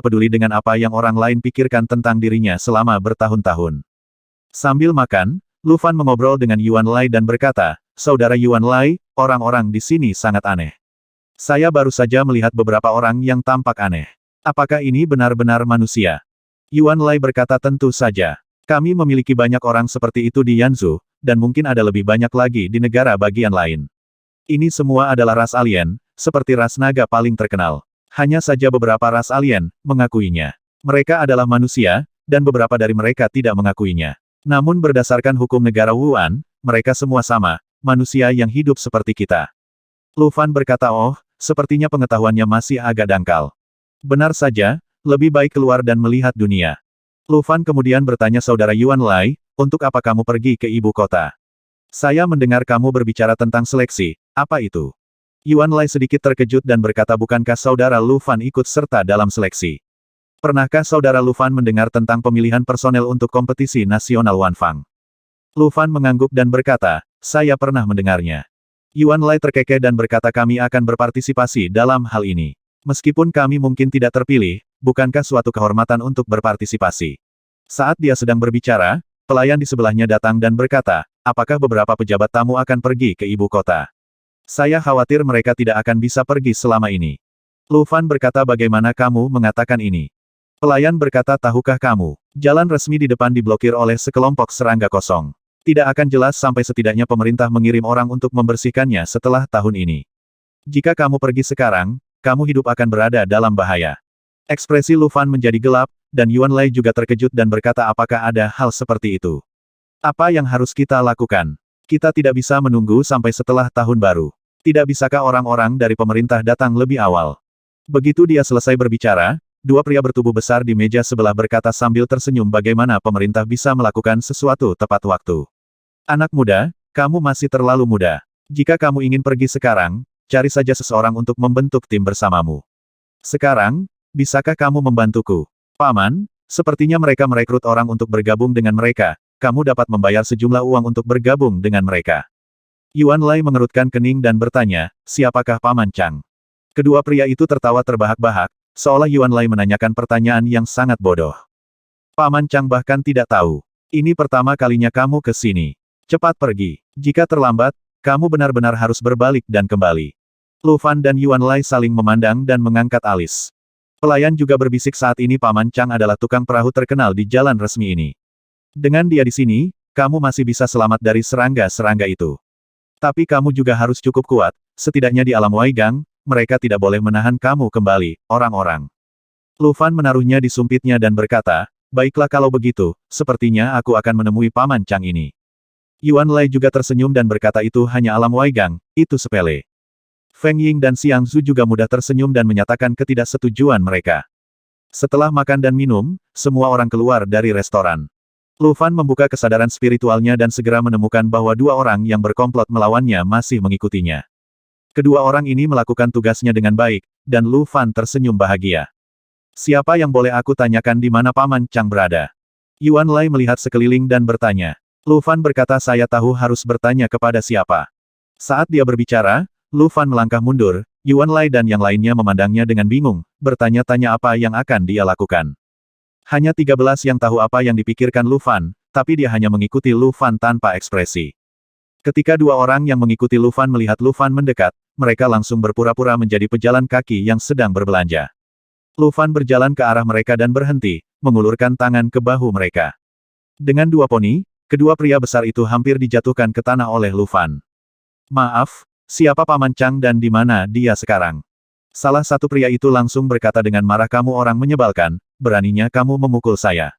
peduli dengan apa yang orang lain pikirkan tentang dirinya selama bertahun-tahun. Sambil makan, Lu Fan mengobrol dengan Yuan Lai dan berkata, Saudara Yuan Lai, orang-orang di sini sangat aneh. Saya baru saja melihat beberapa orang yang tampak aneh. Apakah ini benar-benar manusia? Yuan Lai berkata tentu saja. Kami memiliki banyak orang seperti itu di Yanzhou, dan mungkin ada lebih banyak lagi di negara bagian lain. Ini semua adalah ras alien, seperti ras naga paling terkenal. Hanya saja beberapa ras alien mengakuinya. Mereka adalah manusia, dan beberapa dari mereka tidak mengakuinya. Namun berdasarkan hukum negara Wuan, mereka semua sama, manusia yang hidup seperti kita. Lu Fan berkata oh, sepertinya pengetahuannya masih agak dangkal. Benar saja, lebih baik keluar dan melihat dunia. Lu Fan kemudian bertanya saudara Yuan Lai, untuk apa kamu pergi ke ibu kota? Saya mendengar kamu berbicara tentang seleksi, apa itu? Yuan Lai sedikit terkejut dan berkata bukankah saudara Lu Fan ikut serta dalam seleksi? Pernahkah saudara Lu Fan mendengar tentang pemilihan personel untuk kompetisi nasional Wanfang? Lu Fan mengangguk dan berkata, saya pernah mendengarnya. Yuan Lai terkekeh dan berkata kami akan berpartisipasi dalam hal ini. Meskipun kami mungkin tidak terpilih, bukankah suatu kehormatan untuk berpartisipasi? Saat dia sedang berbicara, pelayan di sebelahnya datang dan berkata, apakah beberapa pejabat tamu akan pergi ke ibu kota? Saya khawatir mereka tidak akan bisa pergi selama ini. Lu Fan berkata bagaimana kamu mengatakan ini? Pelayan berkata tahukah kamu, jalan resmi di depan diblokir oleh sekelompok serangga kosong. Tidak akan jelas sampai setidaknya pemerintah mengirim orang untuk membersihkannya setelah tahun ini. Jika kamu pergi sekarang, kamu hidup akan berada dalam bahaya. Ekspresi Lu Fan menjadi gelap, dan Yuan Lai juga terkejut dan berkata apakah ada hal seperti itu? Apa yang harus kita lakukan? Kita tidak bisa menunggu sampai setelah tahun baru. Tidak bisakah orang-orang dari pemerintah datang lebih awal? Begitu dia selesai berbicara, dua pria bertubuh besar di meja sebelah berkata sambil tersenyum bagaimana pemerintah bisa melakukan sesuatu tepat waktu. Anak muda, kamu masih terlalu muda. Jika kamu ingin pergi sekarang, cari saja seseorang untuk membentuk tim bersamamu. Sekarang, bisakah kamu membantuku? Paman, sepertinya mereka merekrut orang untuk bergabung dengan mereka, kamu dapat membayar sejumlah uang untuk bergabung dengan mereka. Yuan Lai mengerutkan kening dan bertanya, siapakah Paman Chang? Kedua pria itu tertawa terbahak-bahak, seolah Yuan Lai menanyakan pertanyaan yang sangat bodoh. Paman Chang bahkan tidak tahu. Ini pertama kalinya kamu ke sini. Cepat pergi. Jika terlambat, kamu benar-benar harus berbalik dan kembali. Lu Fan dan Yuan Lai saling memandang dan mengangkat alis. Pelayan juga berbisik saat ini Paman Chang adalah tukang perahu terkenal di jalan resmi ini. Dengan dia di sini, kamu masih bisa selamat dari serangga-serangga itu. Tapi kamu juga harus cukup kuat, setidaknya di alam Waigang, mereka tidak boleh menahan kamu kembali, orang-orang. Lu Fan menaruhnya di sumpitnya dan berkata, baiklah kalau begitu, sepertinya aku akan menemui Paman Chang ini. Yuan Lai juga tersenyum dan berkata itu hanya alam Waigang, itu sepele. Feng Ying dan Xiang Zhu juga mudah tersenyum dan menyatakan ketidaksetujuan mereka. Setelah makan dan minum, semua orang keluar dari restoran. Lu Fan membuka kesadaran spiritualnya dan segera menemukan bahwa dua orang yang berkomplot melawannya masih mengikutinya. Kedua orang ini melakukan tugasnya dengan baik, dan Lu Fan tersenyum bahagia. Siapa yang boleh aku tanyakan di mana Paman Chang berada? Yuan Lai melihat sekeliling dan bertanya. Lu Fan berkata saya tahu harus bertanya kepada siapa. Saat dia berbicara, Lu Fan melangkah mundur, Yuan Lai dan yang lainnya memandangnya dengan bingung, bertanya-tanya apa yang akan dia lakukan. Hanya 13 yang tahu apa yang dipikirkan Lu Fan, tapi dia hanya mengikuti Lu Fan tanpa ekspresi. Ketika dua orang yang mengikuti Lu Fan melihat Lu Fan mendekat, mereka langsung berpura-pura menjadi pejalan kaki yang sedang berbelanja. Lu Fan berjalan ke arah mereka dan berhenti, mengulurkan tangan ke bahu mereka. Dengan dua poni, kedua pria besar itu hampir dijatuhkan ke tanah oleh Lu Fan. Maaf, siapa Paman Chang dan di mana dia sekarang? Salah satu pria itu langsung berkata dengan marah kamu orang menyebalkan, beraninya kamu memukul saya.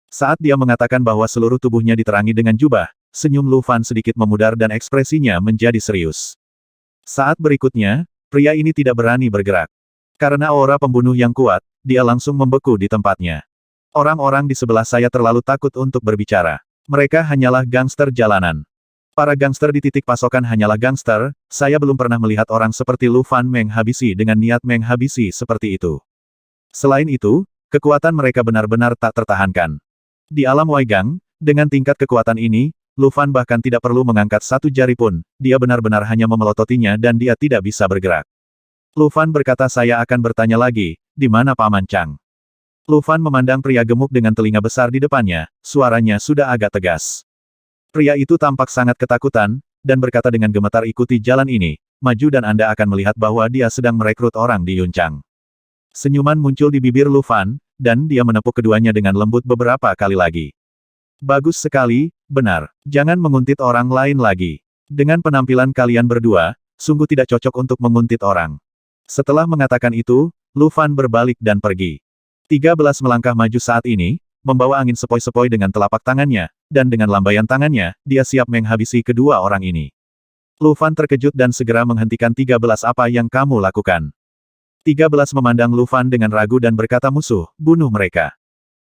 Saat dia mengatakan bahwa seluruh tubuhnya diterangi dengan jubah, senyum Lu Fan sedikit memudar dan ekspresinya menjadi serius. Saat berikutnya, pria ini tidak berani bergerak. Karena aura pembunuh yang kuat, dia langsung membeku di tempatnya. Orang-orang di sebelah saya terlalu takut untuk berbicara. Mereka hanyalah gangster jalanan. Para gangster di titik pasokan hanyalah gangster, saya belum pernah melihat orang seperti Lu Fan menghabisi dengan niat menghabisi seperti itu. Selain itu, kekuatan mereka benar-benar tak tertahankan. Di alam Weigang, dengan tingkat kekuatan ini, Lu Fan bahkan tidak perlu mengangkat satu jari pun, dia benar-benar hanya memelototinya dan dia tidak bisa bergerak. Lu Fan berkata saya akan bertanya lagi, di mana Paman Chang? Lu Fan memandang pria gemuk dengan telinga besar di depannya, suaranya sudah agak tegas. Pria itu tampak sangat ketakutan, dan berkata dengan gemetar ikuti jalan ini, maju dan Anda akan melihat bahwa dia sedang merekrut orang di Yunchang. Senyuman muncul di bibir Lu Fan, dan dia menepuk keduanya dengan lembut beberapa kali lagi. Bagus sekali, benar. Jangan menguntit orang lain lagi. Dengan penampilan kalian berdua, sungguh tidak cocok untuk menguntit orang. Setelah mengatakan itu, Lu Fan berbalik dan pergi. 13 melangkah maju saat ini, membawa angin sepoi-sepoi dengan telapak tangannya, dan dengan lambaian tangannya, dia siap menghabisi kedua orang ini. Lu Fan terkejut dan segera menghentikan 13 apa yang kamu lakukan. 13 memandang Lu Fan dengan ragu dan berkata musuh, bunuh mereka.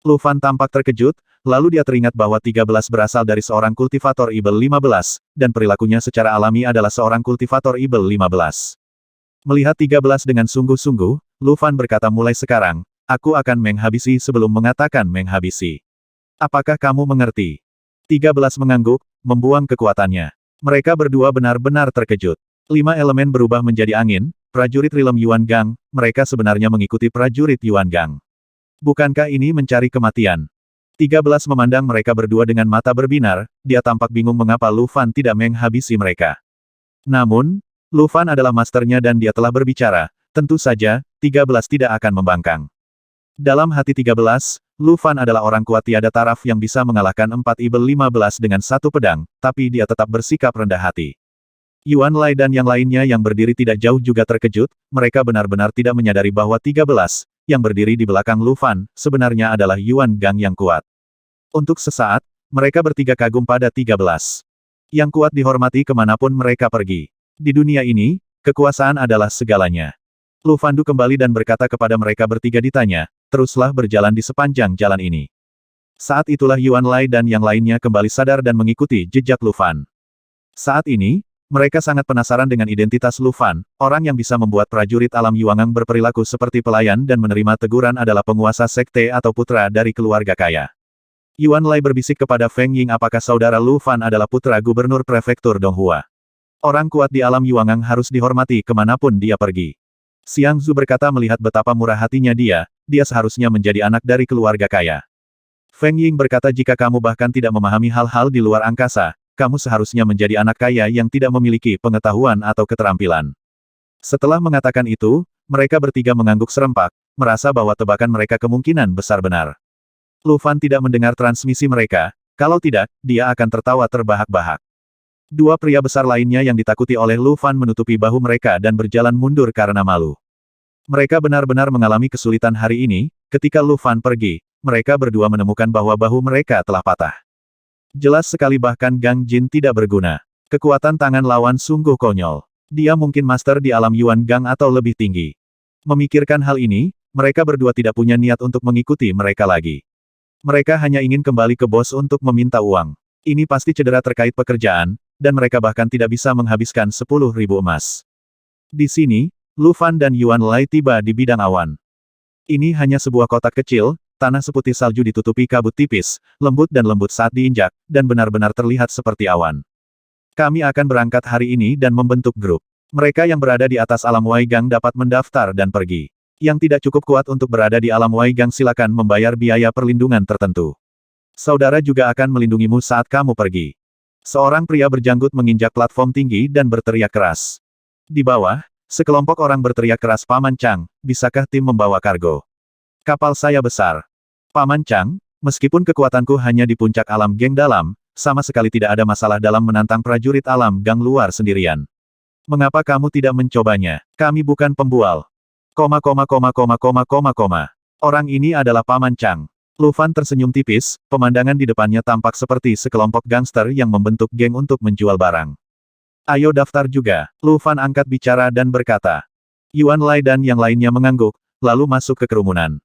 Lu Fan tampak terkejut, lalu dia teringat bahwa 13 berasal dari seorang kultivator Ibel 15, dan perilakunya secara alami adalah seorang kultivator Ibel 15. Melihat 13 dengan sungguh-sungguh, Lu Fan berkata mulai sekarang, aku akan menghabisi sebelum mengatakan menghabisi. Apakah kamu mengerti? 13 mengangguk, membuang kekuatannya. Mereka berdua benar-benar terkejut. 5 elemen berubah menjadi angin, prajurit Rilem Yuan Gang, mereka sebenarnya mengikuti prajurit Yuan Gang. Bukankah ini mencari kematian? 13 memandang mereka berdua dengan mata berbinar, dia tampak bingung mengapa Lu Fan tidak menghabisi mereka. Namun, Lu Fan adalah masternya dan dia telah berbicara, tentu saja, 13 tidak akan membangkang. Dalam hati 13, Lu Fan adalah orang kuat tiada taraf yang bisa mengalahkan 4 Ibel 15 dengan satu pedang, tapi dia tetap bersikap rendah hati. Yuan Lai dan yang lainnya yang berdiri tidak jauh juga terkejut, mereka benar-benar tidak menyadari bahwa 13, yang berdiri di belakang Lu Fan, sebenarnya adalah Yuan Gang yang kuat. Untuk sesaat, mereka bertiga kagum pada 13. Yang kuat dihormati kemanapun mereka pergi. Di dunia ini, kekuasaan adalah segalanya. Lu Fandu kembali dan berkata kepada mereka bertiga ditanya, teruslah berjalan di sepanjang jalan ini. Saat itulah Yuan Lai dan yang lainnya kembali sadar dan mengikuti jejak Lu Fan. Saat ini, mereka sangat penasaran dengan identitas Lu Fan, orang yang bisa membuat prajurit alam Yuangang berperilaku seperti pelayan dan menerima teguran adalah penguasa sekte atau putra dari keluarga kaya. Yuan Lai berbisik kepada Feng Ying apakah saudara Lu Fan adalah putra gubernur prefektur Donghua. Orang kuat di alam Yuangang harus dihormati kemanapun dia pergi. Xiang Zhu berkata melihat betapa murah hatinya dia seharusnya menjadi anak dari keluarga kaya. Feng Ying berkata jika kamu bahkan tidak memahami hal-hal di luar angkasa, kamu seharusnya menjadi anak kaya yang tidak memiliki pengetahuan atau keterampilan. Setelah mengatakan itu, mereka bertiga mengangguk serempak, merasa bahwa tebakan mereka kemungkinan besar benar. Lu Fan tidak mendengar transmisi mereka, kalau tidak, dia akan tertawa terbahak-bahak. Dua pria besar lainnya yang ditakuti oleh Lu Fan menutupi bahu mereka dan berjalan mundur karena malu. Mereka benar-benar mengalami kesulitan hari ini, ketika Lu Fan pergi, mereka berdua menemukan bahwa bahu mereka telah patah. Jelas sekali bahkan Gang Jin tidak berguna. Kekuatan tangan lawan sungguh konyol. Dia mungkin master di alam Yuan Gang atau lebih tinggi. Memikirkan hal ini, mereka berdua tidak punya niat untuk mengikuti mereka lagi. Mereka hanya ingin kembali ke bos untuk meminta uang. Ini pasti cedera terkait pekerjaan, dan mereka bahkan tidak bisa menghabiskan 10.000 emas. Di sini, Lu Fan dan Yuan Lai tiba di bidang awan. Ini hanya sebuah kotak kecil, tanah seputih salju ditutupi kabut tipis, lembut dan lembut saat diinjak, dan benar-benar terlihat seperti awan. Kami akan berangkat hari ini dan membentuk grup. Mereka yang berada di atas alam Weigang dapat mendaftar dan pergi. Yang tidak cukup kuat untuk berada di alam Weigang silakan membayar biaya perlindungan tertentu. Saudara juga akan melindungimu saat kamu pergi. Seorang pria berjanggut menginjak platform tinggi dan berteriak keras. Di bawah, sekelompok orang berteriak keras Paman Chang, bisakah tim membawa kargo? Kapal saya besar. Paman Chang, meskipun kekuatanku hanya di puncak alam geng dalam, sama sekali tidak ada masalah dalam menantang prajurit alam gang luar sendirian. Mengapa kamu tidak mencobanya? Kami bukan pembual. Orang ini adalah Paman Chang. Lu Fan tersenyum tipis, pemandangan di depannya tampak seperti sekelompok gangster yang membentuk geng untuk menjual barang. Ayo daftar juga. Lu Fan angkat bicara dan berkata. Yuan Lai dan yang lainnya mengangguk, lalu masuk ke kerumunan.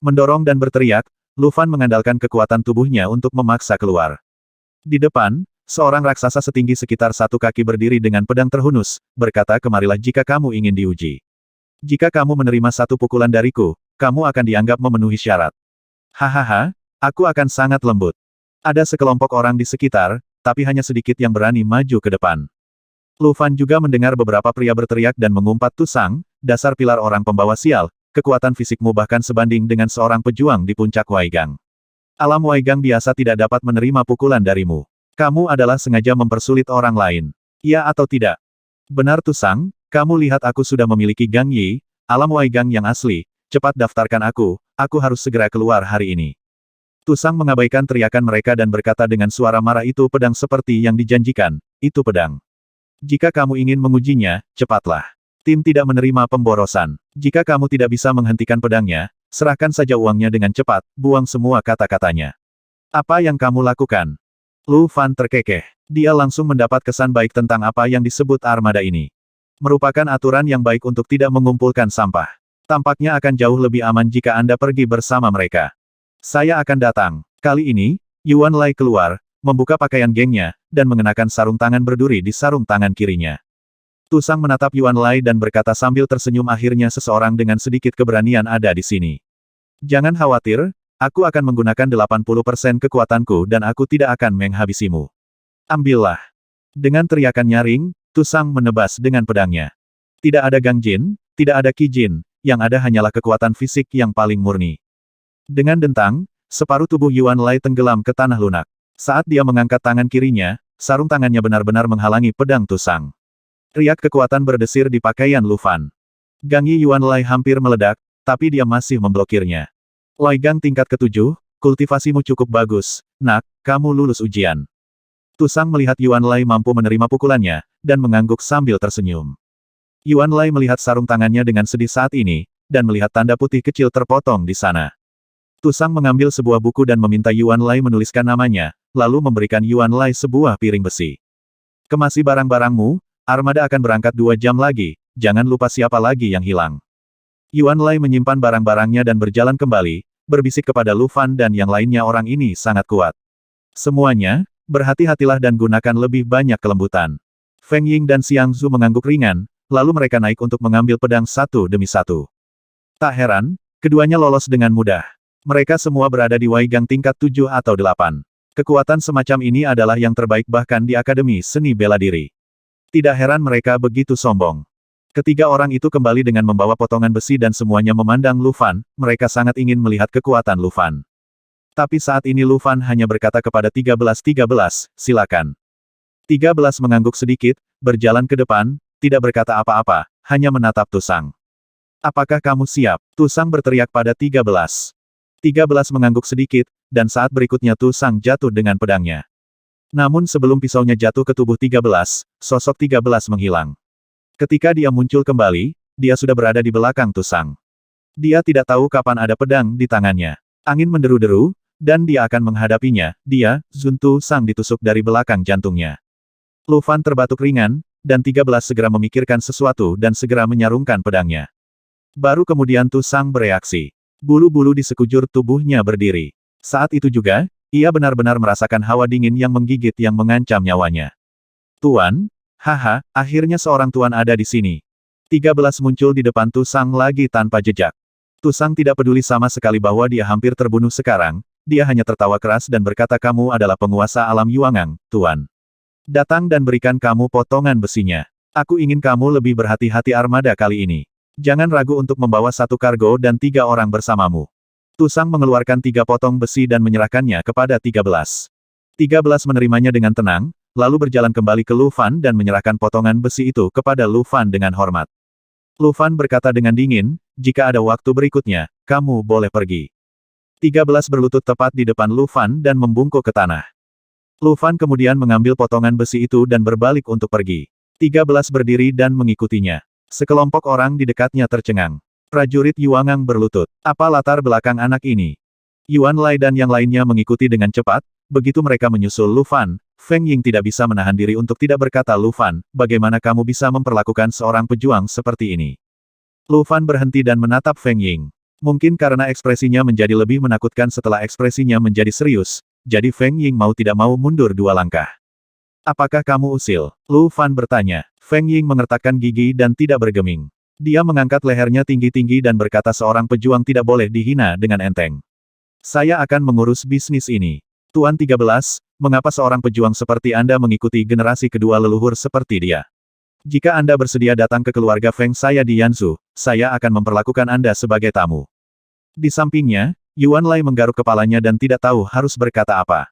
Mendorong dan berteriak, Lu Fan mengandalkan kekuatan tubuhnya untuk memaksa keluar. Di depan, seorang raksasa setinggi sekitar 1 kaki berdiri dengan pedang terhunus, berkata, kemarilah jika kamu ingin diuji. Jika kamu menerima 1 pukulan dariku, kamu akan dianggap memenuhi syarat. Hahaha, aku akan sangat lembut. Ada sekelompok orang di sekitar, tapi hanya sedikit yang berani maju ke depan. Lu Fan juga mendengar beberapa pria berteriak dan mengumpat, Tusang, dasar pilar orang pembawa sial, kekuatan fisikmu bahkan sebanding dengan seorang pejuang di puncak Waigang. Alam Waigang biasa tidak dapat menerima pukulan darimu. Kamu adalah sengaja mempersulit orang lain. Ya atau tidak? Benar Tusang, kamu lihat aku sudah memiliki Gang Yi, alam Waigang yang asli, cepat daftarkan aku harus segera keluar hari ini. Tusang mengabaikan teriakan mereka dan berkata dengan suara marah, itu pedang seperti yang dijanjikan, itu pedang. Jika kamu ingin mengujinya, cepatlah. Tim tidak menerima pemborosan. Jika kamu tidak bisa menghentikan pedangnya, serahkan saja uangnya dengan cepat, buang semua kata-katanya. Apa yang kamu lakukan? Lu Fan terkekeh. Dia langsung mendapat kesan baik tentang apa yang disebut armada ini. Merupakan aturan yang baik untuk tidak mengumpulkan sampah. Tampaknya akan jauh lebih aman jika Anda pergi bersama mereka. Saya akan datang. Kali ini, Yuan Lai keluar, membuka pakaian gengnya, dan mengenakan sarung tangan berduri di sarung tangan kirinya. Tusang menatap Yuan Lai dan berkata sambil tersenyum, akhirnya seseorang dengan sedikit keberanian ada di sini. Jangan khawatir, aku akan menggunakan 80% kekuatanku dan aku tidak akan menghabisimu. Ambillah. Dengan teriakan nyaring, Tusang menebas dengan pedangnya. Tidak ada Gang Jin, tidak ada Qi Jin, yang ada hanyalah kekuatan fisik yang paling murni. Dengan dentang, separuh tubuh Yuan Lai tenggelam ke tanah lunak. Saat dia mengangkat tangan kirinya, sarung tangannya benar-benar menghalangi pedang Tusang. Riak kekuatan berdesir di pakaian Lu Fan. Gang Yi Yuan Lai hampir meledak, tapi dia masih memblokirnya. Waigang tingkat ke-7, kultivasimu cukup bagus, nak, kamu lulus ujian. Tusang melihat Yuan Lai mampu menerima pukulannya, dan mengangguk sambil tersenyum. Yuan Lai melihat sarung tangannya dengan sedih saat ini, dan melihat tanda putih kecil terpotong di sana. Tusang mengambil sebuah buku dan meminta Yuan Lai menuliskan namanya, lalu memberikan Yuan Lai sebuah piring besi. Kemasi barang-barangmu, armada akan berangkat 2 jam lagi, jangan lupa siapa lagi yang hilang. Yuan Lai menyimpan barang-barangnya dan berjalan kembali, berbisik kepada Lu Fan dan yang lainnya, orang ini sangat kuat. Semuanya, berhati-hatilah dan gunakan lebih banyak kelembutan. Feng Ying dan Xiang Zhu mengangguk ringan, lalu mereka naik untuk mengambil pedang satu demi satu. Tak heran, keduanya lolos dengan mudah. Mereka semua berada di Waigang tingkat 7 atau 8. Kekuatan semacam ini adalah yang terbaik bahkan di Akademi Seni Bela Diri. Tidak heran mereka begitu sombong. Ketiga orang itu kembali dengan membawa potongan besi dan semuanya memandang Lu Fan, mereka sangat ingin melihat kekuatan Lu Fan. Tapi saat ini Lu Fan hanya berkata kepada 13-13, silakan. 13 mengangguk sedikit, berjalan ke depan, tidak berkata apa-apa, hanya menatap Tusang. Apakah kamu siap? Tusang berteriak pada 13. 13 mengangguk sedikit, dan saat berikutnya Tusang jatuh dengan pedangnya. Namun sebelum pisaunya jatuh ke tubuh 13, sosok 13 menghilang. Ketika dia muncul kembali, dia sudah berada di belakang Tusang. Dia tidak tahu kapan ada pedang di tangannya. Angin menderu-deru, dan dia akan menghadapinya, dia, Zun Tusang ditusuk dari belakang jantungnya. Lu Fan terbatuk ringan, dan 13 segera memikirkan sesuatu dan segera menyarungkan pedangnya. Baru kemudian Tusang bereaksi. Bulu-bulu di sekujur tubuhnya berdiri. Saat itu juga, ia benar-benar merasakan hawa dingin yang menggigit yang mengancam nyawanya. Tuan, haha, akhirnya seorang tuan ada di sini. 13 muncul di depan Tusang lagi tanpa jejak. Tusang tidak peduli sama sekali bahwa dia hampir terbunuh sekarang, dia hanya tertawa keras dan berkata, kamu adalah penguasa alam Yuangang, Tuan. Datang dan berikan kamu potongan besinya. Aku ingin kamu lebih berhati-hati armada kali ini. Jangan ragu untuk membawa 1 kargo dan 3 orang bersamamu. Tusang mengeluarkan 3 potong besi dan menyerahkannya kepada 13. 13 menerimanya dengan tenang, lalu berjalan kembali ke Lu Fan dan menyerahkan potongan besi itu kepada Lu Fan dengan hormat. Lu Fan berkata dengan dingin, jika ada waktu berikutnya, kamu boleh pergi. 13 berlutut tepat di depan Lu Fan dan membungkuk ke tanah. Lu Fan kemudian mengambil potongan besi itu dan berbalik untuk pergi. 13 berdiri dan mengikutinya. Sekelompok orang di dekatnya tercengang. Prajurit Yuangang berlutut. Apa latar belakang anak ini? Yuan Lai dan yang lainnya mengikuti dengan cepat, begitu mereka menyusul Lu Fan, Feng Ying tidak bisa menahan diri untuk tidak berkata, Lu Fan, bagaimana kamu bisa memperlakukan seorang pejuang seperti ini? Lu Fan berhenti dan menatap Feng Ying. Mungkin karena ekspresinya menjadi lebih menakutkan setelah ekspresinya menjadi serius, jadi Feng Ying mau tidak mau mundur 2 langkah. Apakah kamu usil? Lu Fan bertanya. Feng Ying mengertakkan gigi dan tidak bergeming. Dia mengangkat lehernya tinggi-tinggi dan berkata seorang pejuang tidak boleh dihina dengan enteng. Saya akan mengurus bisnis ini. Tuan 13, mengapa seorang pejuang seperti Anda mengikuti generasi kedua leluhur seperti dia? Jika Anda bersedia datang ke keluarga Feng saya di Yanzhou, saya akan memperlakukan Anda sebagai tamu. Di sampingnya, Yuan Lai menggaruk kepalanya dan tidak tahu harus berkata apa.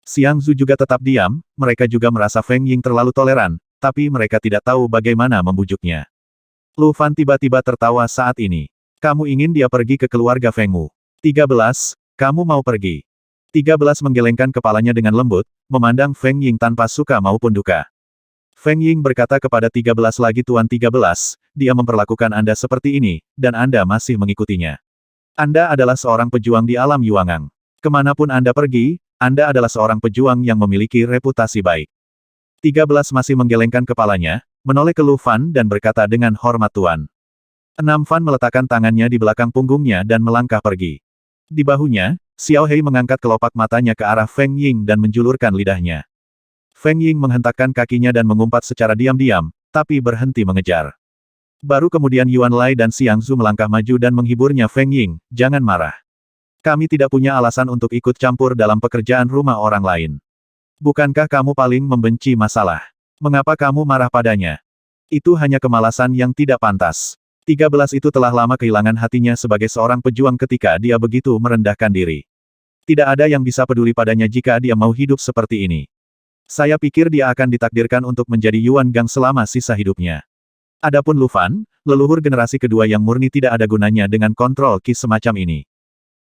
Xiang Zhu juga tetap diam, mereka juga merasa Feng Ying terlalu toleran, tapi mereka tidak tahu bagaimana membujuknya. Lu Fan tiba-tiba tertawa saat ini. Kamu ingin dia pergi ke keluarga Fengmu. 13, kamu mau pergi. 13 menggelengkan kepalanya dengan lembut, memandang Feng Ying tanpa suka maupun duka. Feng Ying berkata kepada 13 lagi Tuan 13, dia memperlakukan Anda seperti ini, dan Anda masih mengikutinya. Anda adalah seorang pejuang di alam Yuangang. Kemanapun Anda pergi, Anda adalah seorang pejuang yang memiliki reputasi baik. 13 masih menggelengkan kepalanya, menoleh ke Lu Fan dan berkata dengan hormat Tuan. 6 Fan meletakkan tangannya di belakang punggungnya dan melangkah pergi. Di bahunya, Xiao Hei mengangkat kelopak matanya ke arah Feng Ying dan menjulurkan lidahnya. Feng Ying menghentakkan kakinya dan mengumpat secara diam-diam, tapi berhenti mengejar. Baru kemudian Yuan Lai dan Xiang Zhu melangkah maju dan menghiburnya. Feng Ying, jangan marah. Kami tidak punya alasan untuk ikut campur dalam pekerjaan rumah orang lain. Bukankah kamu paling membenci masalah? Mengapa kamu marah padanya? Itu hanya kemalasan yang tidak pantas. 13 itu telah lama kehilangan hatinya sebagai seorang pejuang ketika dia begitu merendahkan diri. Tidak ada yang bisa peduli padanya jika dia mau hidup seperti ini. Saya pikir dia akan ditakdirkan untuk menjadi Yuan Gang selama sisa hidupnya. Adapun Lu Fan, leluhur generasi kedua yang murni tidak ada gunanya dengan kontrol ki semacam ini.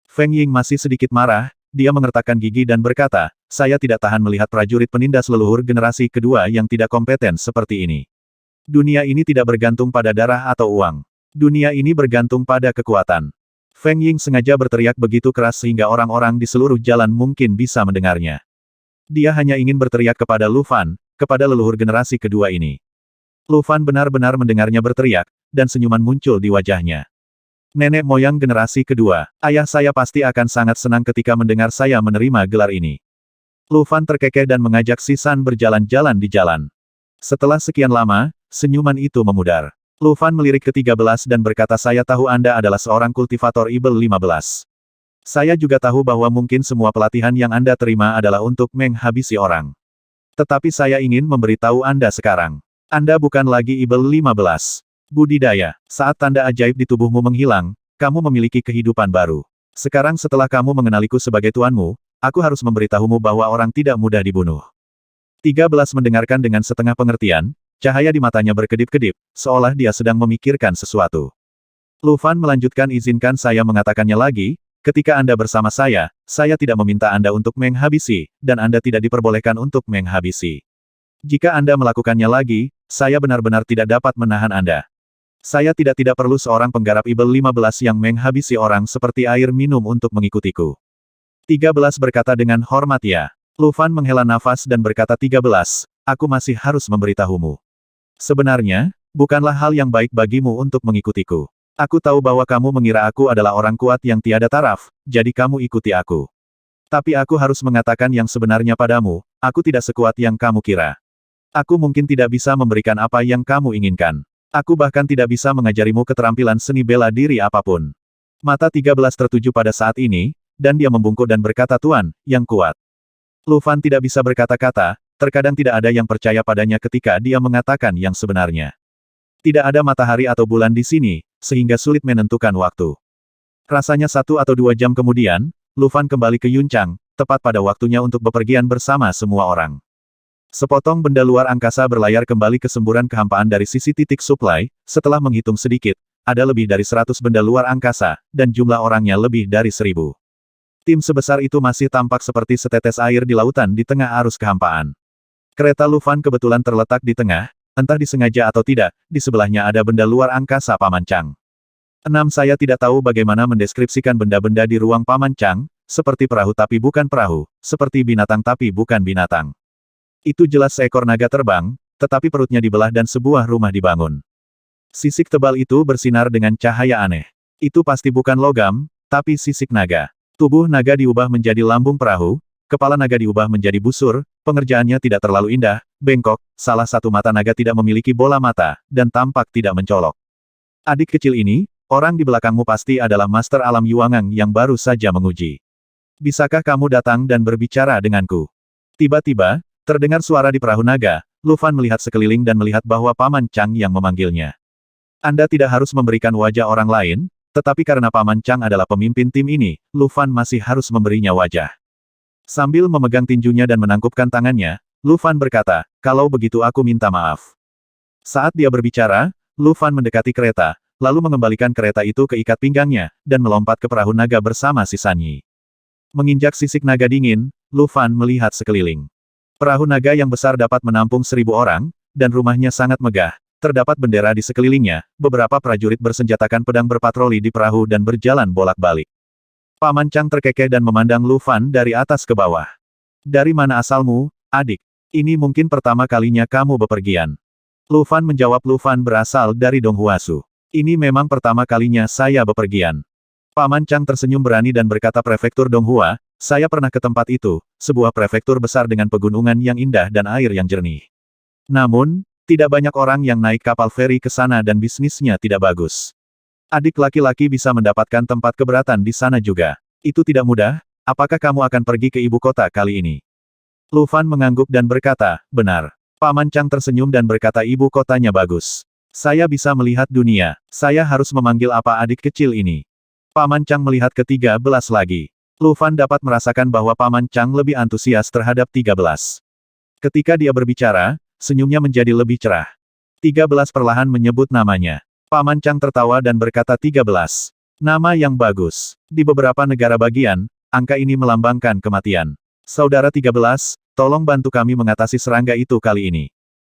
Feng Ying masih sedikit marah, dia mengertakkan gigi dan berkata, saya tidak tahan melihat prajurit penindas leluhur generasi kedua yang tidak kompeten seperti ini. Dunia ini tidak bergantung pada darah atau uang. Dunia ini bergantung pada kekuatan. Feng Ying sengaja berteriak begitu keras sehingga orang-orang di seluruh jalan mungkin bisa mendengarnya. Dia hanya ingin berteriak kepada Lu Fan, kepada leluhur generasi kedua ini. Lu Fan benar-benar mendengarnya berteriak, dan senyuman muncul di wajahnya. Nenek moyang generasi kedua, ayah saya pasti akan sangat senang ketika mendengar saya menerima gelar ini. Lu Fan terkekeh dan mengajak Si San berjalan-jalan di jalan. Setelah sekian lama, senyuman itu memudar. Lu Fan melirik ke 13 dan berkata saya tahu Anda adalah seorang kultivator Ibel 15. Saya juga tahu bahwa mungkin semua pelatihan yang Anda terima adalah untuk menghabisi orang. Tetapi saya ingin memberitahu Anda sekarang. Anda bukan lagi Ibel 15. Budidaya, saat tanda ajaib di tubuhmu menghilang, kamu memiliki kehidupan baru. Sekarang setelah kamu mengenaliku sebagai tuanmu, aku harus memberitahumu bahwa orang tidak mudah dibunuh. 13 mendengarkan dengan setengah pengertian, cahaya di matanya berkedip-kedip, seolah dia sedang memikirkan sesuatu. Lu Fan melanjutkan izinkan saya mengatakannya lagi, ketika Anda bersama saya tidak meminta Anda untuk menghabisi, dan Anda tidak diperbolehkan untuk menghabisi. Jika Anda melakukannya lagi, saya benar-benar tidak dapat menahan Anda. Saya tidak perlu seorang penggarap Ibel 15 yang menghabisi orang seperti air minum untuk mengikutiku. 13 berkata dengan hormat ya. Lu Fan menghela nafas dan berkata 13, aku masih harus memberitahumu. Sebenarnya, bukanlah hal yang baik bagimu untuk mengikutiku. Aku tahu bahwa kamu mengira aku adalah orang kuat yang tiada taraf, jadi kamu ikuti aku. Tapi aku harus mengatakan yang sebenarnya padamu, aku tidak sekuat yang kamu kira. Aku mungkin tidak bisa memberikan apa yang kamu inginkan. Aku bahkan tidak bisa mengajarimu keterampilan seni bela diri apapun. Mata 13 tertuju pada saat ini, dan dia membungkuk dan berkata Tuan, yang kuat. Lu Fan tidak bisa berkata-kata, terkadang tidak ada yang percaya padanya ketika dia mengatakan yang sebenarnya. Tidak ada matahari atau bulan di sini, sehingga sulit menentukan waktu. Rasanya 1 atau 2 jam kemudian, Lu Fan kembali ke Yunchang, tepat pada waktunya untuk bepergian bersama semua orang. Sepotong benda luar angkasa berlayar kembali ke semburan kehampaan dari sisi titik suplai, setelah menghitung sedikit, ada lebih dari 100 benda luar angkasa, dan jumlah orangnya lebih dari 1000. Tim sebesar itu masih tampak seperti setetes air di lautan di tengah arus kehampaan. Kereta Lu Fan kebetulan terletak di tengah, entah disengaja atau tidak, di sebelahnya ada benda luar angkasa Paman Chang. 6 Saya tidak tahu bagaimana mendeskripsikan benda-benda di ruang Paman Chang, seperti perahu tapi bukan perahu, seperti binatang tapi bukan binatang. Itu jelas seekor naga terbang, tetapi perutnya dibelah dan sebuah rumah dibangun. Sisik tebal itu bersinar dengan cahaya aneh. Itu pasti bukan logam, tapi sisik naga. Tubuh naga diubah menjadi lambung perahu, kepala naga diubah menjadi busur, pengerjaannya tidak terlalu indah, bengkok, salah satu mata naga tidak memiliki bola mata, dan tampak tidak mencolok. Adik kecil ini, orang di belakangmu pasti adalah Master Alam Yuangang yang baru saja menguji. Bisakah kamu datang dan berbicara denganku? Tiba-tiba, terdengar suara di perahu naga, Lu Fan melihat sekeliling dan melihat bahwa Paman Chang yang memanggilnya. Anda tidak harus memberikan wajah orang lain, tetapi karena Paman Chang adalah pemimpin tim ini, Lu Fan masih harus memberinya wajah. Sambil memegang tinjunya dan menangkupkan tangannya, Lu Fan berkata, kalau begitu aku minta maaf. Saat dia berbicara, Lu Fan mendekati kereta, lalu mengembalikan kereta itu ke ikat pinggangnya, dan melompat ke perahu naga bersama si Sanyi. Menginjak sisik naga dingin, Lu Fan melihat sekeliling. Perahu naga yang besar dapat menampung 1.000 orang, dan rumahnya sangat megah. Terdapat bendera di sekelilingnya, beberapa prajurit bersenjatakan pedang berpatroli di perahu dan berjalan bolak-balik. Paman Chang terkekeh dan memandang Lu Fan dari atas ke bawah. Dari mana asalmu, adik? Ini mungkin pertama kalinya kamu bepergian. Lu Fan menjawab. Lu Fan berasal dari Donghuasu. Ini memang pertama kalinya saya bepergian. Paman Chang tersenyum berani dan berkata, Prefektur Donghua, saya pernah ke tempat itu, sebuah prefektur besar dengan pegunungan yang indah dan air yang jernih. Namun, tidak banyak orang yang naik kapal feri ke sana dan bisnisnya tidak bagus. Adik laki-laki bisa mendapatkan tempat keberatan di sana juga. Itu tidak mudah, apakah kamu akan pergi ke ibu kota kali ini? Lu Fan mengangguk dan berkata, benar. Paman Chang tersenyum dan berkata, ibu kotanya bagus. Saya bisa melihat dunia, saya harus memanggil apa adik kecil ini? Paman Chang melihat ke-13 lagi. Lu Fan dapat merasakan bahwa Paman Chang lebih antusias terhadap 13. Ketika dia berbicara, senyumnya menjadi lebih cerah. 13 perlahan menyebut namanya. Paman Chang tertawa dan berkata 13. Nama yang bagus. Di beberapa negara bagian, angka ini melambangkan kematian. Saudara 13, tolong bantu kami mengatasi serangga itu kali ini.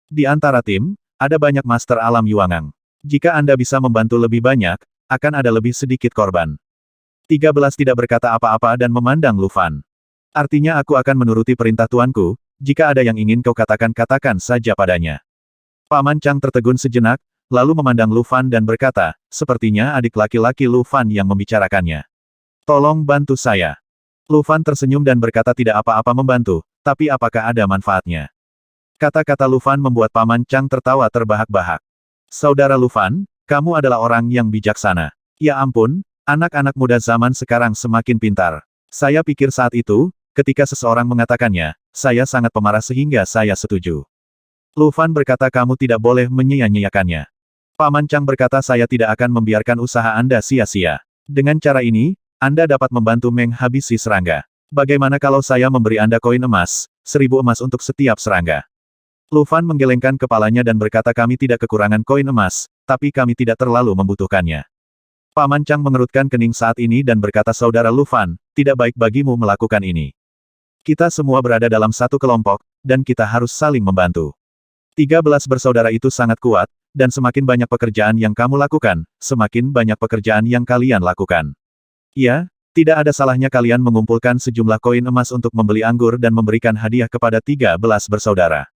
Di antara tim, ada banyak Master Alam Yuangang. Jika Anda bisa membantu lebih banyak, akan ada lebih sedikit korban. 13 tidak berkata apa-apa dan memandang Lu Fan. Artinya aku akan menuruti perintah tuanku, jika ada yang ingin kau katakan saja padanya. Paman Chang tertegun sejenak, lalu memandang Lu Fan dan berkata, sepertinya adik laki-laki Lu Fan yang membicarakannya. Tolong bantu saya. Lu Fan tersenyum dan berkata tidak apa-apa membantu, tapi apakah ada manfaatnya? Kata-kata Lu Fan membuat Paman Chang tertawa terbahak-bahak. Saudara Lu Fan, kamu adalah orang yang bijaksana. Ya ampun, anak-anak muda zaman sekarang semakin pintar. Saya pikir saat itu, ketika seseorang mengatakannya, saya sangat pemarah sehingga saya setuju. Lu Fan berkata kamu tidak boleh menyia-nyiakannya. Paman Chang berkata saya tidak akan membiarkan usaha Anda sia-sia. Dengan cara ini, Anda dapat membantu menghabisi serangga. Bagaimana kalau saya memberi Anda koin emas, 1.000 emas untuk setiap serangga? Lu Fan menggelengkan kepalanya dan berkata kami tidak kekurangan koin emas, tapi kami tidak terlalu membutuhkannya. Paman Chang mengerutkan kening saat ini dan berkata saudara Lu Fan, tidak baik bagimu melakukan ini. Kita semua berada dalam satu kelompok, dan kita harus saling membantu. 13 bersaudara itu sangat kuat, dan semakin banyak pekerjaan yang kamu lakukan, semakin banyak pekerjaan yang kalian lakukan. Ya, tidak ada salahnya kalian mengumpulkan sejumlah koin emas untuk membeli anggur dan memberikan hadiah kepada 13 bersaudara.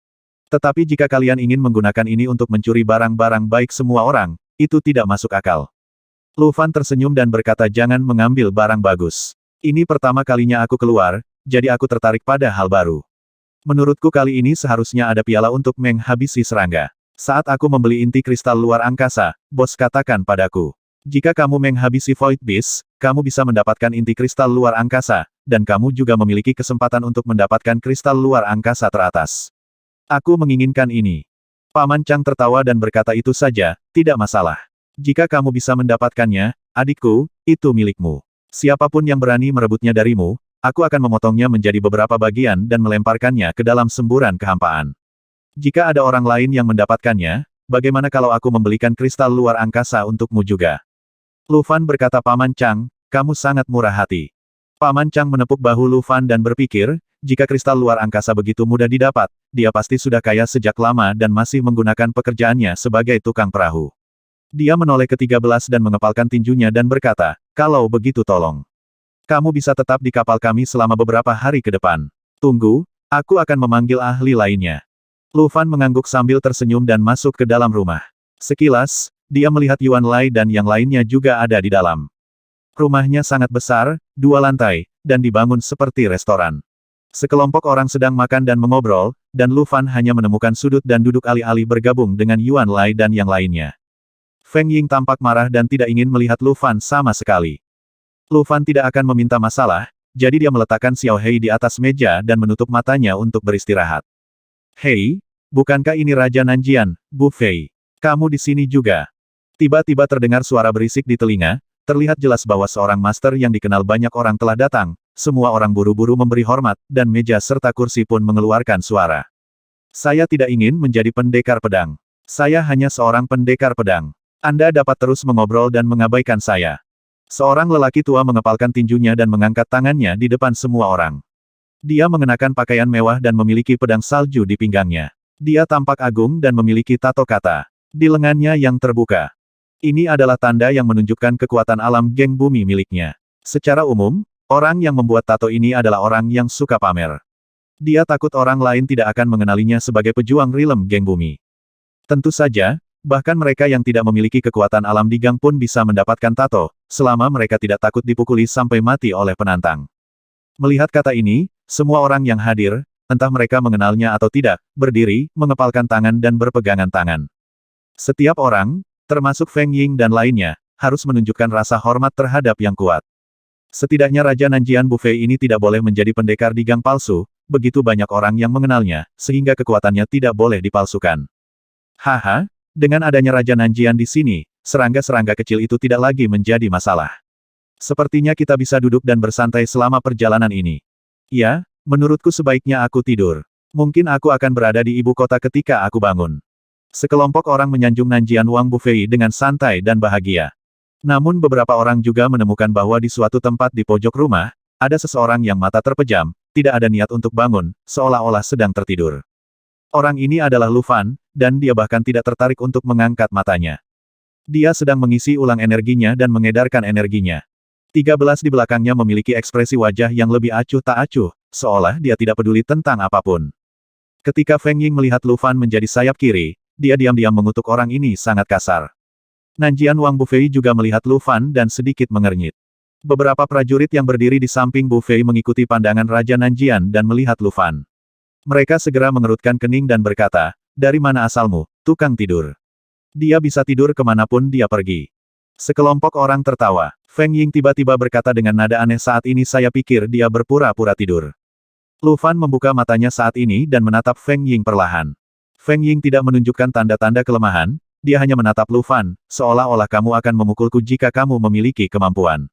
Tetapi jika kalian ingin menggunakan ini untuk mencuri barang-barang baik semua orang, itu tidak masuk akal. Lu Fan tersenyum dan berkata jangan mengambil barang bagus. Ini pertama kalinya aku keluar, jadi aku tertarik pada hal baru. Menurutku kali ini seharusnya ada piala untuk menghabisi serangga. Saat aku membeli inti kristal luar angkasa, bos katakan padaku. Jika kamu menghabisi Void Beast, kamu bisa mendapatkan inti kristal luar angkasa, dan kamu juga memiliki kesempatan untuk mendapatkan kristal luar angkasa teratas. Aku menginginkan ini. Paman Chang tertawa dan berkata itu saja, tidak masalah. Jika kamu bisa mendapatkannya, adikku, itu milikmu. Siapapun yang berani merebutnya darimu, aku akan memotongnya menjadi beberapa bagian dan melemparkannya ke dalam semburan kehampaan. Jika ada orang lain yang mendapatkannya, bagaimana kalau aku membelikan kristal luar angkasa untukmu juga? Lu Fan berkata Paman Chang, kamu sangat murah hati. Paman Chang menepuk bahu Lu Fan dan berpikir, jika kristal luar angkasa begitu mudah didapat, dia pasti sudah kaya sejak lama dan masih menggunakan pekerjaannya sebagai tukang perahu. Dia menoleh ke-13 dan mengepalkan tinjunya dan berkata, kalau begitu tolong. Kamu bisa tetap di kapal kami selama beberapa hari ke depan. Tunggu, aku akan memanggil ahli lainnya. Lu Fan mengangguk sambil tersenyum dan masuk ke dalam rumah. Sekilas, dia melihat Yuan Lai dan yang lainnya juga ada di dalam. Rumahnya sangat besar, 2 lantai, dan dibangun seperti restoran. Sekelompok orang sedang makan dan mengobrol, dan Lu Fan hanya menemukan sudut dan duduk alih-alih bergabung dengan Yuan Lai dan yang lainnya. Feng Ying tampak marah dan tidak ingin melihat Lu Fan sama sekali. Lu Fan tidak akan meminta masalah, jadi dia meletakkan Xiao Hei di atas meja dan menutup matanya untuk beristirahat. Hei, bukankah ini Raja Nanjian, Bu Fei? Kamu di sini juga. Tiba-tiba terdengar suara berisik di telinga, terlihat jelas bahwa seorang master yang dikenal banyak orang telah datang, semua orang buru-buru memberi hormat, dan meja serta kursi pun mengeluarkan suara. Saya tidak ingin menjadi pendekar pedang. Saya hanya seorang pendekar pedang. Anda dapat terus mengobrol dan mengabaikan saya. Seorang lelaki tua mengepalkan tinjunya dan mengangkat tangannya di depan semua orang. Dia mengenakan pakaian mewah dan memiliki pedang salju di pinggangnya. Dia tampak agung dan memiliki tato kata di lengannya yang terbuka. Ini adalah tanda yang menunjukkan kekuatan alam geng bumi miliknya. Secara umum, orang yang membuat tato ini adalah orang yang suka pamer. Dia takut orang lain tidak akan mengenalinya sebagai pejuang rilem geng bumi. Tentu saja, bahkan mereka yang tidak memiliki kekuatan alam di gang pun bisa mendapatkan tato, selama mereka tidak takut dipukuli sampai mati oleh penantang. Melihat kata ini, semua orang yang hadir, entah mereka mengenalnya atau tidak, berdiri, mengepalkan tangan dan berpegangan tangan. Setiap orang, termasuk Feng Ying dan lainnya, harus menunjukkan rasa hormat terhadap yang kuat. Setidaknya Raja Nanjian Bu Fei ini tidak boleh menjadi pendekar di gang palsu, begitu banyak orang yang mengenalnya, sehingga kekuatannya tidak boleh dipalsukan. Haha. Dengan adanya Raja Nanjian di sini, serangga-serangga kecil itu tidak lagi menjadi masalah. Sepertinya kita bisa duduk dan bersantai selama perjalanan ini. Ya, menurutku sebaiknya aku tidur. Mungkin aku akan berada di ibu kota ketika aku bangun. Sekelompok orang menyanjung Nanjian Wang Bu Fei dengan santai dan bahagia. Namun beberapa orang juga menemukan bahwa di suatu tempat di pojok rumah, ada seseorang yang mata terpejam, tidak ada niat untuk bangun, seolah-olah sedang tertidur. Orang ini adalah Lu Fan, dan dia bahkan tidak tertarik untuk mengangkat matanya. Dia sedang mengisi ulang energinya dan mengedarkan energinya. 13 di belakangnya memiliki ekspresi wajah yang lebih acuh tak acuh, seolah dia tidak peduli tentang apapun. Ketika Feng Ying melihat Lu Fan menjadi sayap kiri, dia diam-diam mengutuk orang ini sangat kasar. Nanjian Wang Bu Fei juga melihat Lu Fan dan sedikit mengernyit. Beberapa prajurit yang berdiri di samping Bu Fei mengikuti pandangan Raja Nanjian dan melihat Lu Fan. Mereka segera mengerutkan kening dan berkata, "Dari mana asalmu, tukang tidur? Dia bisa tidur kemanapun dia pergi." Sekelompok orang tertawa. Feng Ying tiba-tiba berkata dengan nada aneh, "Saat ini saya pikir dia berpura-pura tidur." Lu Fan membuka matanya saat ini dan menatap Feng Ying perlahan. Feng Ying tidak menunjukkan tanda-tanda kelemahan, dia hanya menatap Lu Fan, seolah-olah kamu akan memukulku jika kamu memiliki kemampuan.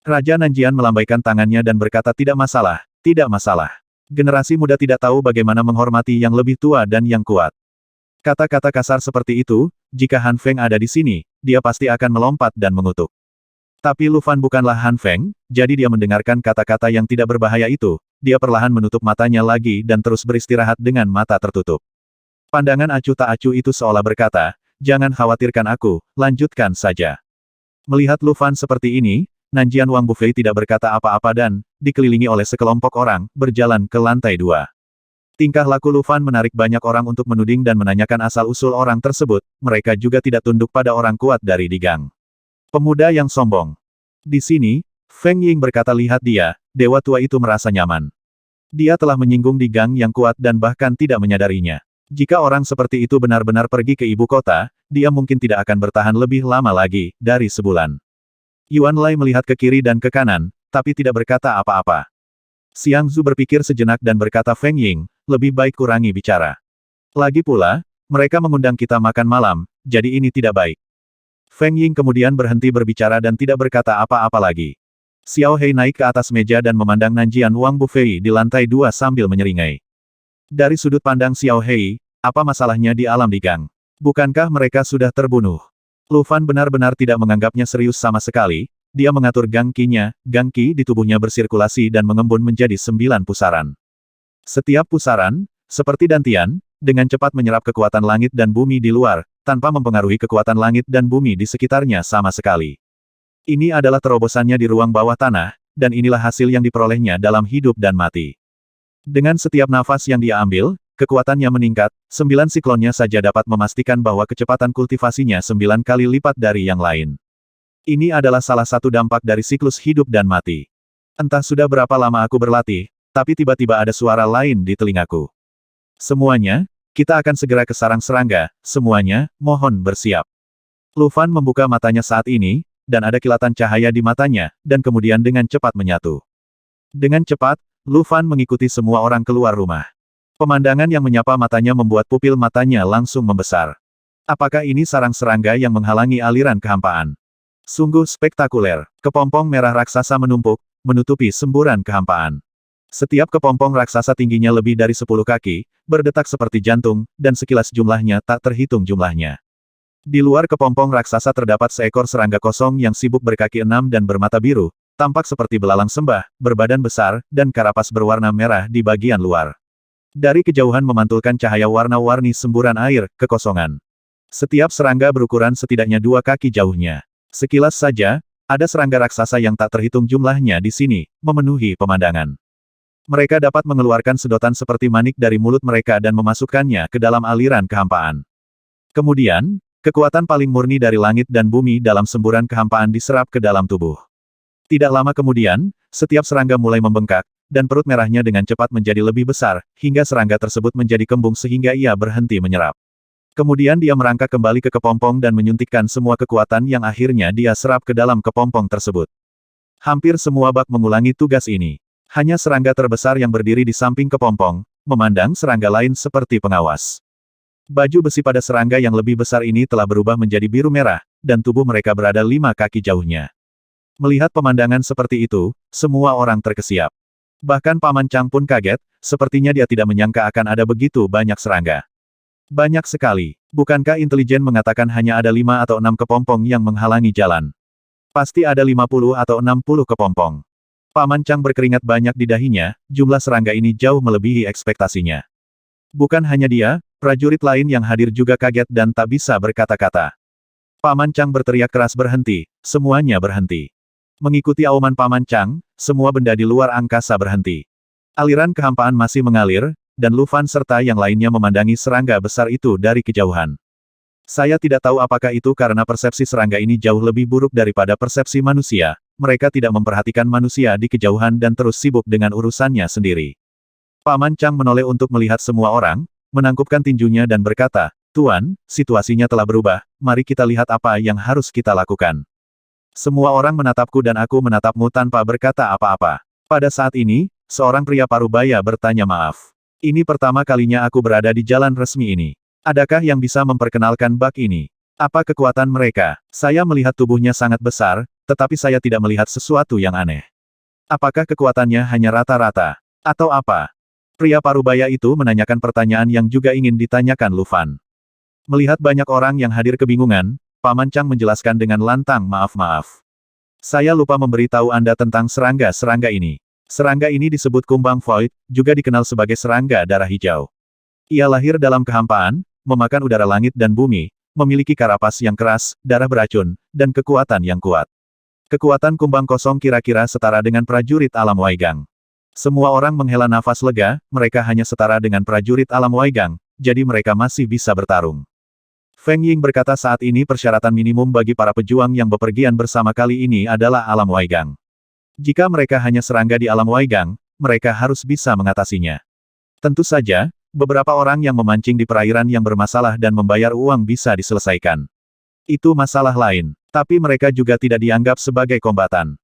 Raja Nanjian melambaikan tangannya dan berkata, "Tidak masalah, tidak masalah. Generasi muda tidak tahu bagaimana menghormati yang lebih tua dan yang kuat." Kata-kata kasar seperti itu, jika Han Feng ada di sini, dia pasti akan melompat dan mengutuk. Tapi Lu Fan bukanlah Han Feng, jadi dia mendengarkan kata-kata yang tidak berbahaya itu, dia perlahan menutup matanya lagi dan terus beristirahat dengan mata tertutup. Pandangan acuh tak acuh itu seolah berkata, "Jangan khawatirkan aku, lanjutkan saja." Melihat Lu Fan seperti ini, Nanjian Wang Bu Fei tidak berkata apa-apa dan, dikelilingi oleh sekelompok orang, berjalan ke lantai 2. Tingkah laku Lu Fan menarik banyak orang untuk menuding dan menanyakan asal-usul orang tersebut, mereka juga tidak tunduk pada orang kuat dari di gang. Pemuda yang sombong. Di sini, Feng Ying berkata, "Lihat dia, dewa tua itu merasa nyaman. Dia telah menyinggung di gang yang kuat dan bahkan tidak menyadarinya. Jika orang seperti itu benar-benar pergi ke ibu kota, dia mungkin tidak akan bertahan lebih lama lagi, dari sebulan." Yuan Lai melihat ke kiri dan ke kanan, tapi tidak berkata apa-apa. Xiang Zhu berpikir sejenak dan berkata, "Feng Ying, lebih baik kurangi bicara. Lagi pula, mereka mengundang kita makan malam, jadi ini tidak baik." Feng Ying kemudian berhenti berbicara dan tidak berkata apa-apa lagi. Xiao Hei naik ke atas meja dan memandang Nanjian Wang Bu Fei di lantai 2 sambil menyeringai. Dari sudut pandang Xiao Hei, apa masalahnya di alam di gang? Bukankah mereka sudah terbunuh? Lu Fan benar-benar tidak menganggapnya serius sama sekali, dia mengatur gang qi di tubuhnya bersirkulasi dan mengembun menjadi 9 pusaran. Setiap pusaran, seperti dantian, dengan cepat menyerap kekuatan langit dan bumi di luar, tanpa mempengaruhi kekuatan langit dan bumi di sekitarnya sama sekali. Ini adalah terobosannya di ruang bawah tanah, dan inilah hasil yang diperolehnya dalam hidup dan mati. Dengan setiap nafas yang dia ambil, kekuatannya meningkat, 9 siklonnya saja dapat memastikan bahwa kecepatan kultivasinya 9 kali lipat dari yang lain. Ini adalah salah satu dampak dari siklus hidup dan mati. Entah sudah berapa lama aku berlatih, tapi tiba-tiba ada suara lain di telingaku. Semuanya, kita akan segera ke sarang serangga, semuanya, mohon bersiap. Lu Fan membuka matanya saat ini, dan ada kilatan cahaya di matanya, dan kemudian dengan cepat menyatu. Dengan cepat, Lu Fan mengikuti semua orang keluar rumah. Pemandangan yang menyapa matanya membuat pupil matanya langsung membesar. Apakah ini sarang serangga yang menghalangi aliran kehampaan? Sungguh spektakuler. Kepompong merah raksasa menumpuk, menutupi semburan kehampaan. Setiap kepompong raksasa tingginya lebih dari 10 kaki, berdetak seperti jantung, dan sekilas jumlahnya tak terhitung jumlahnya. Di luar kepompong raksasa terdapat seekor serangga kosong yang sibuk berkaki 6 dan bermata biru, tampak seperti belalang sembah, berbadan besar, dan karapas berwarna merah di bagian luar. Dari kejauhan memantulkan cahaya warna-warni semburan air, kekosongan. Setiap serangga berukuran setidaknya 2 kaki jauhnya. Sekilas saja, ada serangga raksasa yang tak terhitung jumlahnya di sini, memenuhi pemandangan. Mereka dapat mengeluarkan sedotan seperti manik dari mulut mereka dan memasukkannya ke dalam aliran kehampaan. Kemudian, kekuatan paling murni dari langit dan bumi dalam semburan kehampaan diserap ke dalam tubuh. Tidak lama kemudian, setiap serangga mulai membengkak, dan perut merahnya dengan cepat menjadi lebih besar, hingga serangga tersebut menjadi kembung sehingga ia berhenti menyerap. Kemudian dia merangkak kembali ke kepompong dan menyuntikkan semua kekuatan yang akhirnya dia serap ke dalam kepompong tersebut. Hampir semua bak mengulangi tugas ini. Hanya serangga terbesar yang berdiri di samping kepompong, memandang serangga lain seperti pengawas. Baju besi pada serangga yang lebih besar ini telah berubah menjadi biru merah, dan tubuh mereka berada 5 kaki jauhnya. Melihat pemandangan seperti itu, semua orang terkesiap. Bahkan Paman Chang pun kaget, sepertinya dia tidak menyangka akan ada begitu banyak serangga. Banyak sekali. Bukankah intelijen mengatakan hanya ada 5 atau 6 kepompong yang menghalangi jalan? Pasti ada 50 atau 60 kepompong. Paman Chang berkeringat banyak di dahinya, jumlah serangga ini jauh melebihi ekspektasinya. Bukan hanya dia, prajurit lain yang hadir juga kaget dan tak bisa berkata-kata. Paman Chang berteriak keras berhenti, semuanya berhenti. Mengikuti auman Paman Chang, semua benda di luar angkasa berhenti. Aliran kehampaan masih mengalir, dan Lu Fan serta yang lainnya memandangi serangga besar itu dari kejauhan. Saya tidak tahu apakah itu karena persepsi serangga ini jauh lebih buruk daripada persepsi manusia. Mereka tidak memperhatikan manusia di kejauhan dan terus sibuk dengan urusannya sendiri. Paman Chang menoleh untuk melihat semua orang, menangkupkan tinjunya dan berkata, "Tuan, situasinya telah berubah, mari kita lihat apa yang harus kita lakukan." Semua orang menatapku dan aku menatapmu tanpa berkata apa-apa. Pada saat ini, seorang pria parubaya bertanya maaf. Ini pertama kalinya aku berada di jalan resmi ini. Adakah yang bisa memperkenalkan bak ini? Apa kekuatan mereka? Saya melihat tubuhnya sangat besar, tetapi saya tidak melihat sesuatu yang aneh. Apakah kekuatannya hanya rata-rata? Atau apa? Pria parubaya itu menanyakan pertanyaan yang juga ingin ditanyakan Lu Fan. Melihat banyak orang yang hadir kebingungan, Paman Chang menjelaskan dengan lantang maaf-maaf. Saya lupa memberitahu Anda tentang serangga-serangga ini. Serangga ini disebut Kumbang Void, juga dikenal sebagai serangga darah hijau. Ia lahir dalam kehampaan, memakan udara langit dan bumi, memiliki karapas yang keras, darah beracun, dan kekuatan yang kuat. Kekuatan Kumbang Kosong kira-kira setara dengan prajurit alam Waigang. Semua orang menghela nafas lega, mereka hanya setara dengan prajurit alam Waigang, jadi mereka masih bisa bertarung. Feng Ying berkata saat ini persyaratan minimum bagi para pejuang yang bepergian bersama kali ini adalah alam Waigang. Jika mereka hanya serangga di alam Waigang, mereka harus bisa mengatasinya. Tentu saja, beberapa orang yang memancing di perairan yang bermasalah dan membayar uang bisa diselesaikan. Itu masalah lain, tapi mereka juga tidak dianggap sebagai kombatan.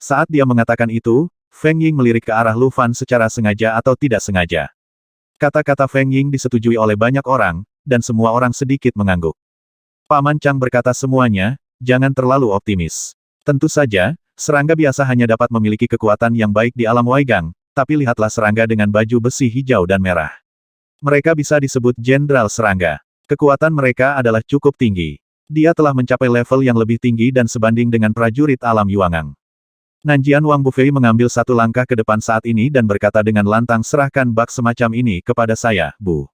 Saat dia mengatakan itu, Feng Ying melirik ke arah Lu Fan secara sengaja atau tidak sengaja. Kata-kata Feng Ying disetujui oleh banyak orang, dan semua orang sedikit mengangguk. Paman Chang berkata semuanya, jangan terlalu optimis. Tentu saja, serangga biasa hanya dapat memiliki kekuatan yang baik di alam Waigang, tapi lihatlah serangga dengan baju besi hijau dan merah. Mereka bisa disebut jenderal serangga. Kekuatan mereka adalah cukup tinggi. Dia telah mencapai level yang lebih tinggi dan sebanding dengan prajurit alam Yuangang. Nanjian Wang Bufei mengambil satu langkah ke depan saat ini dan berkata dengan lantang, serahkan bak semacam ini kepada saya, Bu.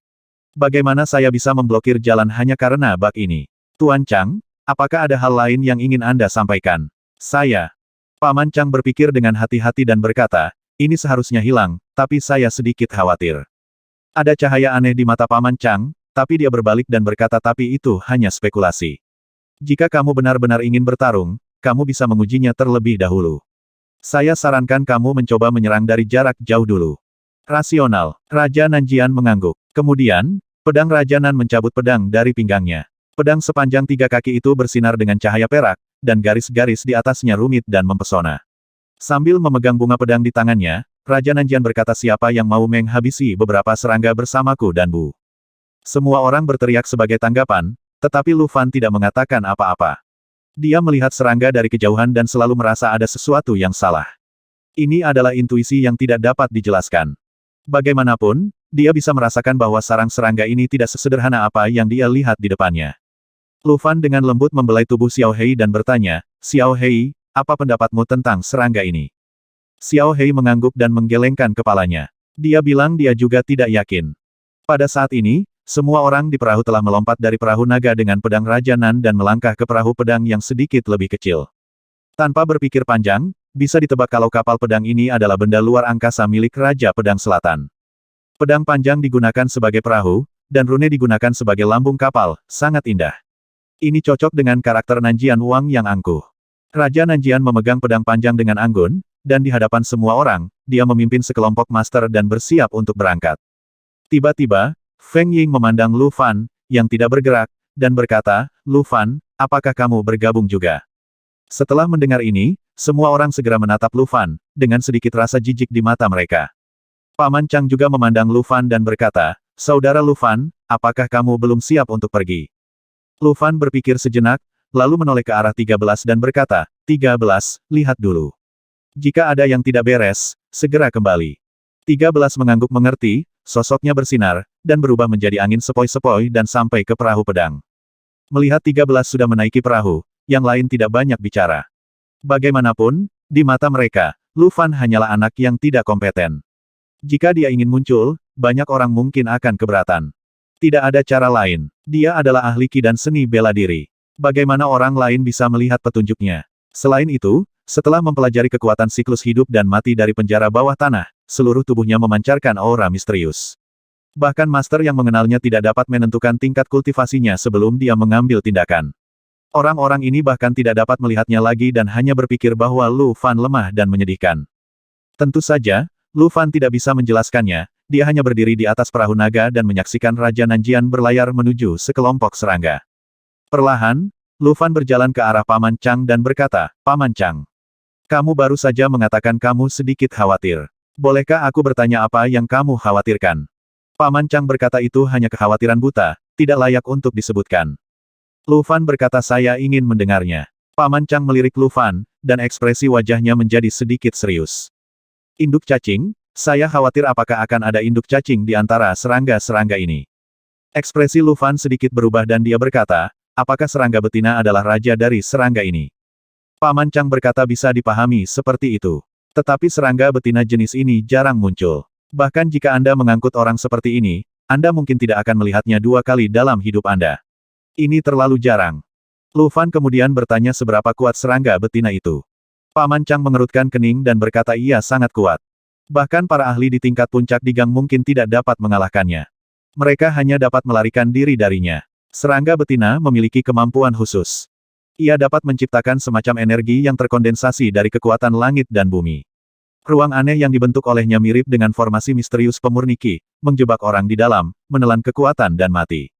Bagaimana saya bisa memblokir jalan hanya karena bak ini? Tuan Chang, apakah ada hal lain yang ingin Anda sampaikan? Saya. Paman Chang berpikir dengan hati-hati dan berkata, ini seharusnya hilang, tapi saya sedikit khawatir. Ada cahaya aneh di mata Paman Chang, tapi dia berbalik dan berkata tapi itu hanya spekulasi. Jika kamu benar-benar ingin bertarung, kamu bisa mengujinya terlebih dahulu. Saya sarankan kamu mencoba menyerang dari jarak jauh dulu. Rasional. Raja Nanjian mengangguk. Kemudian, pedang Raja Nan mencabut pedang dari pinggangnya. Pedang sepanjang 3 kaki itu bersinar dengan cahaya perak, dan garis-garis di atasnya rumit dan mempesona. Sambil memegang bunga pedang di tangannya, Raja Nanjian berkata siapa yang mau menghabisi beberapa serangga bersamaku dan Bu. Semua orang berteriak sebagai tanggapan, tetapi Lu Fan tidak mengatakan apa-apa. Dia melihat serangga dari kejauhan dan selalu merasa ada sesuatu yang salah. Ini adalah intuisi yang tidak dapat dijelaskan. Bagaimanapun, dia bisa merasakan bahwa sarang serangga ini tidak sesederhana apa yang dia lihat di depannya. Lu Fan dengan lembut membelai tubuh Xiao Hei dan bertanya, Xiao Hei, apa pendapatmu tentang serangga ini? Xiao Hei mengangguk dan menggelengkan kepalanya. Dia bilang dia juga tidak yakin. Pada saat ini, semua orang di perahu telah melompat dari perahu naga dengan pedang Raja Nan dan melangkah ke perahu pedang yang sedikit lebih kecil. Tanpa berpikir panjang, bisa ditebak kalau kapal pedang ini adalah benda luar angkasa milik Raja Pedang Selatan. Pedang panjang digunakan sebagai perahu, dan rune digunakan sebagai lambung kapal, sangat indah. Ini cocok dengan karakter Nanjian Wang yang angkuh. Raja Nanjian memegang pedang panjang dengan anggun, dan di hadapan semua orang, dia memimpin sekelompok master dan bersiap untuk berangkat. Tiba-tiba, Feng Ying memandang Lu Fan, yang tidak bergerak, dan berkata, Lu Fan, apakah kamu bergabung juga? Setelah mendengar ini, semua orang segera menatap Lu Fan, dengan sedikit rasa jijik di mata mereka. Paman Chang juga memandang Lu Fan dan berkata, Saudara Lu Fan, apakah kamu belum siap untuk pergi? Lu Fan berpikir sejenak, lalu menoleh ke arah 13 dan berkata, 13, lihat dulu. Jika ada yang tidak beres, segera kembali. 13 mengangguk mengerti, sosoknya bersinar, dan berubah menjadi angin sepoi-sepoi dan sampai ke perahu pedang. Melihat 13 sudah menaiki perahu, yang lain tidak banyak bicara. Bagaimanapun, di mata mereka, Lu Fan hanyalah anak yang tidak kompeten. Jika dia ingin muncul, banyak orang mungkin akan keberatan. Tidak ada cara lain. Dia adalah ahli ki dan seni bela diri. Bagaimana orang lain bisa melihat petunjuknya? Selain itu, setelah mempelajari kekuatan siklus hidup dan mati dari penjara bawah tanah, seluruh tubuhnya memancarkan aura misterius. Bahkan master yang mengenalnya tidak dapat menentukan tingkat kultivasinya sebelum dia mengambil tindakan. Orang-orang ini bahkan tidak dapat melihatnya lagi dan hanya berpikir bahwa Lu Fan lemah dan menyedihkan. Tentu saja, Lu Fan tidak bisa menjelaskannya, dia hanya berdiri di atas perahu naga dan menyaksikan Raja Nanjian berlayar menuju sekelompok serangga. Perlahan, Lu Fan berjalan ke arah Paman Chang dan berkata, Paman Chang. Kamu baru saja mengatakan kamu sedikit khawatir. Bolehkah aku bertanya apa yang kamu khawatirkan? Paman Chang berkata itu hanya kekhawatiran buta, tidak layak untuk disebutkan. Lu Fan berkata saya ingin mendengarnya. Paman Chang melirik Lu Fan, dan ekspresi wajahnya menjadi sedikit serius. Induk cacing, saya khawatir apakah akan ada induk cacing di antara serangga-serangga ini. Ekspresi Lu Fan sedikit berubah dan dia berkata, apakah serangga betina adalah raja dari serangga ini? Paman Chang berkata bisa dipahami seperti itu. Tetapi serangga betina jenis ini jarang muncul. Bahkan jika Anda mengangkut orang seperti ini, Anda mungkin tidak akan melihatnya 2 kali dalam hidup Anda. Ini terlalu jarang. Lu Fan kemudian bertanya seberapa kuat serangga betina itu. Paman Chang mengerutkan kening dan berkata ia sangat kuat. Bahkan para ahli di tingkat puncak digang mungkin tidak dapat mengalahkannya. Mereka hanya dapat melarikan diri darinya. Serangga betina memiliki kemampuan khusus. Ia dapat menciptakan semacam energi yang terkondensasi dari kekuatan langit dan bumi. Ruang aneh yang dibentuk olehnya mirip dengan formasi misterius pemurni ki, menjebak orang di dalam, menelan kekuatan dan mati.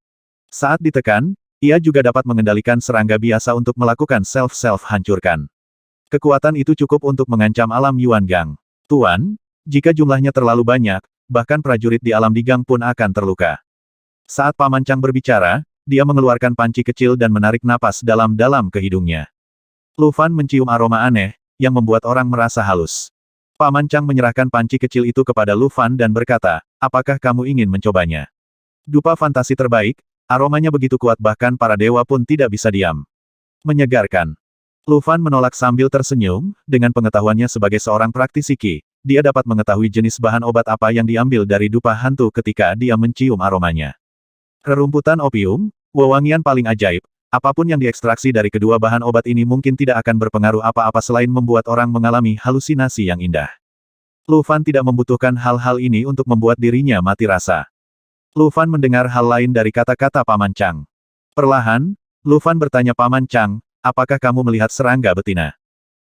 Saat ditekan, ia juga dapat mengendalikan serangga biasa untuk melakukan self-hancurkan. Kekuatan itu cukup untuk mengancam alam Yuan Gang. Tuan, jika jumlahnya terlalu banyak, bahkan prajurit di alam digang pun akan terluka. Saat Paman Chang berbicara, dia mengeluarkan panci kecil dan menarik napas dalam-dalam ke hidungnya. Lu Fan mencium aroma aneh, yang membuat orang merasa halus. Paman Chang menyerahkan panci kecil itu kepada Lu Fan dan berkata, apakah kamu ingin mencobanya? Dupa fantasi terbaik, aromanya begitu kuat bahkan para dewa pun tidak bisa diam. Menyegarkan. Lu Fan menolak sambil tersenyum, dengan pengetahuannya sebagai seorang praktisi ki, dia dapat mengetahui jenis bahan obat apa yang diambil dari dupa hantu ketika dia mencium aromanya. Rerumputan opium, wewangian paling ajaib, apapun yang diekstraksi dari kedua bahan obat ini mungkin tidak akan berpengaruh apa-apa selain membuat orang mengalami halusinasi yang indah. Lu Fan tidak membutuhkan hal-hal ini untuk membuat dirinya mati rasa. Lu Fan mendengar hal lain dari kata-kata Paman Chang. Perlahan, Lu Fan bertanya Paman Chang, apakah kamu melihat serangga betina?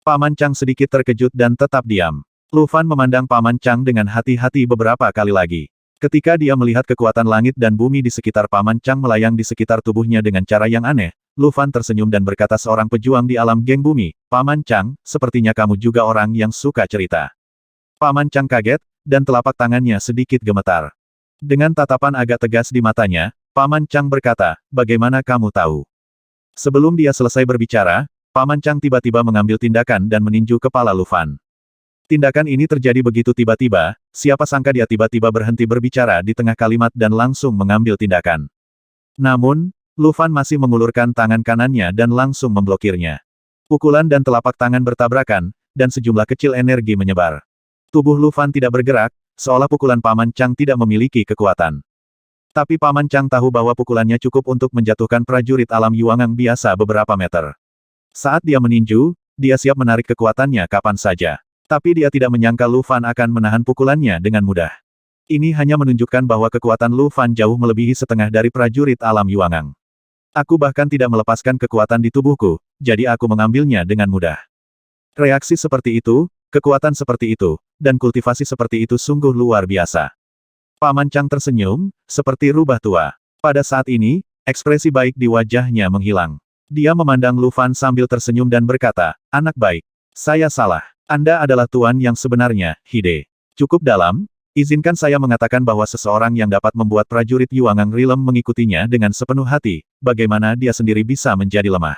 Paman Chang sedikit terkejut dan tetap diam. Lu Fan memandang Paman Chang dengan hati-hati beberapa kali lagi. Ketika dia melihat kekuatan langit dan bumi di sekitar Paman Chang melayang di sekitar tubuhnya dengan cara yang aneh, Lu Fan tersenyum dan berkata seorang pejuang di alam geng bumi, Paman Chang, sepertinya kamu juga orang yang suka cerita. Paman Chang kaget, dan telapak tangannya sedikit gemetar. Dengan tatapan agak tegas di matanya, Paman Chang berkata, bagaimana kamu tahu? Sebelum dia selesai berbicara, Paman Chang tiba-tiba mengambil tindakan dan meninju kepala Lu Fan. Tindakan ini terjadi begitu tiba-tiba, siapa sangka dia tiba-tiba berhenti berbicara di tengah kalimat dan langsung mengambil tindakan. Namun, Lu Fan masih mengulurkan tangan kanannya dan langsung memblokirnya. Pukulan dan telapak tangan bertabrakan, dan sejumlah kecil energi menyebar. Tubuh Lu Fan tidak bergerak, seolah pukulan Paman Chang tidak memiliki kekuatan. Tapi Paman Chang tahu bahwa pukulannya cukup untuk menjatuhkan prajurit alam Yuangang biasa beberapa meter. Saat dia meninju, dia siap menarik kekuatannya kapan saja. Tapi dia tidak menyangka Lu Fan akan menahan pukulannya dengan mudah. Ini hanya menunjukkan bahwa kekuatan Lu Fan jauh melebihi setengah dari prajurit alam Yuangang. Aku bahkan tidak melepaskan kekuatan di tubuhku, jadi aku mengambilnya dengan mudah. Reaksi seperti itu, kekuatan seperti itu, dan kultivasi seperti itu sungguh luar biasa. Paman Chang tersenyum, seperti rubah tua. Pada saat ini, ekspresi baik di wajahnya menghilang. Dia memandang Lu Fan sambil tersenyum dan berkata, anak baik. Saya salah. Anda adalah tuan yang sebenarnya, Hide. Cukup dalam, izinkan saya mengatakan bahwa seseorang yang dapat membuat prajurit Yuangang Rilem mengikutinya dengan sepenuh hati, bagaimana dia sendiri bisa menjadi lemah.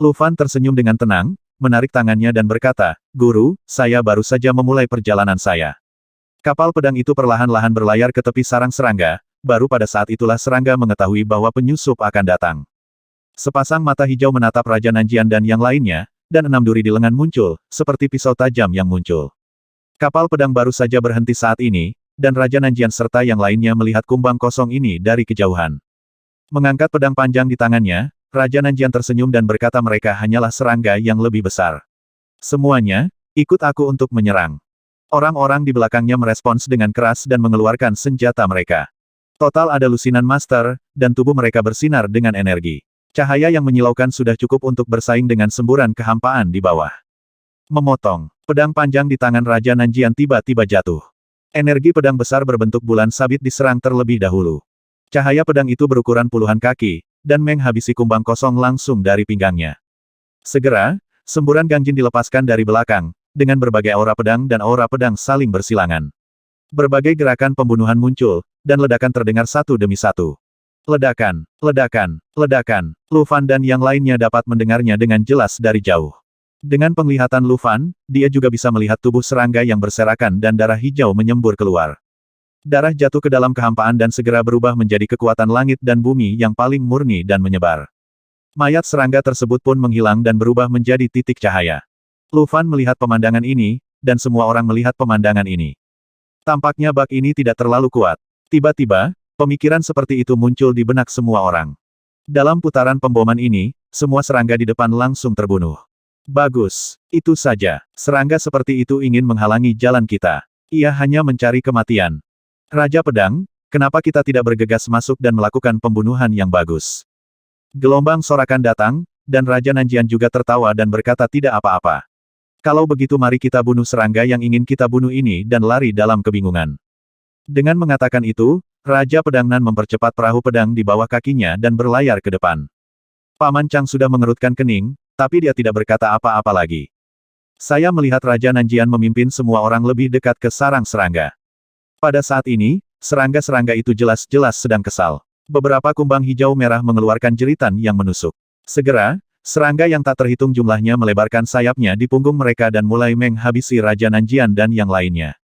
Lu Fan tersenyum dengan tenang, menarik tangannya dan berkata, Guru, saya baru saja memulai perjalanan saya. Kapal pedang itu perlahan-lahan berlayar ke tepi sarang serangga, baru pada saat itulah serangga mengetahui bahwa penyusup akan datang. Sepasang mata hijau menatap Raja Nanjian dan yang lainnya, dan 6 duri di lengan muncul, seperti pisau tajam yang muncul. Kapal pedang baru saja berhenti saat ini, dan Raja Nanjian serta yang lainnya melihat kumbang kosong ini dari kejauhan. Mengangkat pedang panjang di tangannya, Raja Nanjian tersenyum dan berkata mereka hanyalah serangga yang lebih besar. Semuanya, ikut aku untuk menyerang. Orang-orang di belakangnya merespons dengan keras dan mengeluarkan senjata mereka. Total ada lusinan master, dan tubuh mereka bersinar dengan energi. Cahaya yang menyilaukan sudah cukup untuk bersaing dengan semburan kehampaan di bawah. Memotong. Pedang panjang di tangan Raja Nanjian tiba-tiba jatuh. Energi pedang besar berbentuk bulan sabit diserang terlebih dahulu. Cahaya pedang itu berukuran puluhan kaki, dan menghabisi kumbang kosong langsung dari pinggangnya. Segera, semburan ganjin dilepaskan dari belakang, dengan berbagai aura pedang dan aura pedang saling bersilangan. Berbagai gerakan pembunuhan muncul, dan ledakan terdengar satu demi satu. Ledakan, ledakan, ledakan. Lu Fan dan yang lainnya dapat mendengarnya dengan jelas dari jauh. Dengan penglihatan Lu Fan, dia juga bisa melihat tubuh serangga yang berserakan dan darah hijau menyembur keluar. Darah jatuh ke dalam kehampaan dan segera berubah menjadi kekuatan langit dan bumi yang paling murni dan menyebar. Mayat serangga tersebut pun menghilang dan berubah menjadi titik cahaya. Lu Fan melihat pemandangan ini, dan semua orang melihat pemandangan ini. Tampaknya bak ini tidak terlalu kuat. Tiba-tiba, pemikiran seperti itu muncul di benak semua orang. Dalam putaran pemboman ini, semua serangga di depan langsung terbunuh. Bagus. Itu saja. Serangga seperti itu ingin menghalangi jalan kita. Ia hanya mencari kematian. Raja Pedang, kenapa kita tidak bergegas masuk dan melakukan pembunuhan yang bagus? Gelombang sorakan datang, dan Raja Nanjian juga tertawa dan berkata tidak apa-apa. Kalau begitu mari kita bunuh serangga yang ingin kita bunuh ini dan lari dalam kebingungan. Dengan mengatakan itu, Raja Pedang Nan mempercepat perahu pedang di bawah kakinya dan berlayar ke depan. Paman Chang sudah mengerutkan kening, tapi dia tidak berkata apa-apa lagi. Saya melihat Raja Nanjian memimpin semua orang lebih dekat ke sarang serangga. Pada saat ini, serangga-serangga itu jelas-jelas sedang kesal. Beberapa kumbang hijau merah mengeluarkan jeritan yang menusuk. Segera, serangga yang tak terhitung jumlahnya melebarkan sayapnya di punggung mereka dan mulai menghabisi Raja Nanjian dan yang lainnya.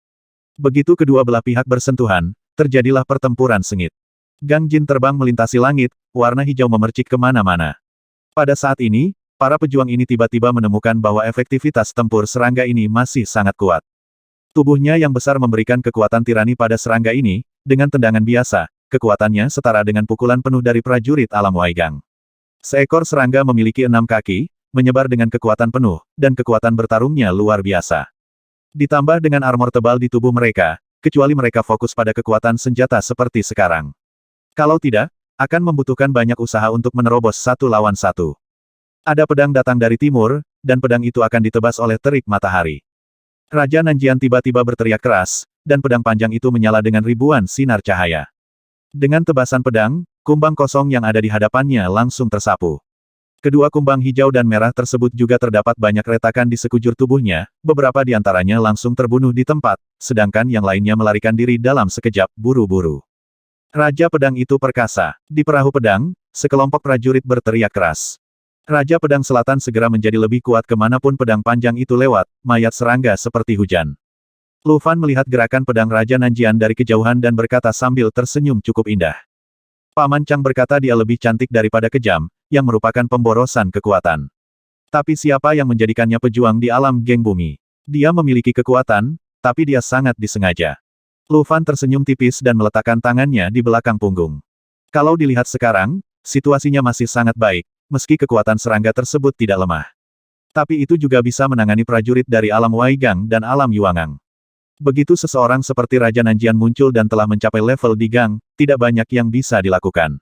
Begitu kedua belah pihak bersentuhan, terjadilah pertempuran sengit. Gang Jin terbang melintasi langit, warna hijau memercik kemana-mana. Pada saat ini, para pejuang ini tiba-tiba menemukan bahwa efektivitas tempur serangga ini masih sangat kuat. Tubuhnya yang besar memberikan kekuatan tirani pada serangga ini, dengan tendangan biasa, kekuatannya setara dengan pukulan penuh dari prajurit alam Waigang. Seekor serangga memiliki 6 kaki, menyebar dengan kekuatan penuh, dan kekuatan bertarungnya luar biasa. Ditambah dengan armor tebal di tubuh mereka, kecuali mereka fokus pada kekuatan senjata seperti sekarang. Kalau tidak, akan membutuhkan banyak usaha untuk menerobos satu lawan satu. Ada pedang datang dari timur, dan pedang itu akan ditebas oleh terik matahari. Raja Nanjian tiba-tiba berteriak keras, dan pedang panjang itu menyala dengan ribuan sinar cahaya. Dengan tebasan pedang, kumbang kosong yang ada di hadapannya langsung tersapu. Kedua kumbang hijau dan merah tersebut juga terdapat banyak retakan di sekujur tubuhnya, beberapa di antaranya langsung terbunuh di tempat, sedangkan yang lainnya melarikan diri dalam sekejap, buru-buru. Raja pedang itu perkasa. Di perahu pedang, sekelompok prajurit berteriak keras. Raja pedang selatan segera menjadi lebih kuat kemanapun pedang panjang itu lewat, mayat serangga seperti hujan. Lu Fan melihat gerakan pedang Raja Nanjian dari kejauhan dan berkata sambil tersenyum cukup indah. Paman Chang berkata dia lebih cantik daripada kejam, yang merupakan pemborosan kekuatan. Tapi siapa yang menjadikannya pejuang di alam geng bumi? Dia memiliki kekuatan, tapi dia sangat disengaja. Lu Fan tersenyum tipis dan meletakkan tangannya di belakang punggung. Kalau dilihat sekarang, situasinya masih sangat baik, meski kekuatan serangga tersebut tidak lemah. Tapi itu juga bisa menangani prajurit dari alam Waigang dan alam Yuangang. Begitu seseorang seperti Raja Nanjian muncul dan telah mencapai level di Gang, tidak banyak yang bisa dilakukan.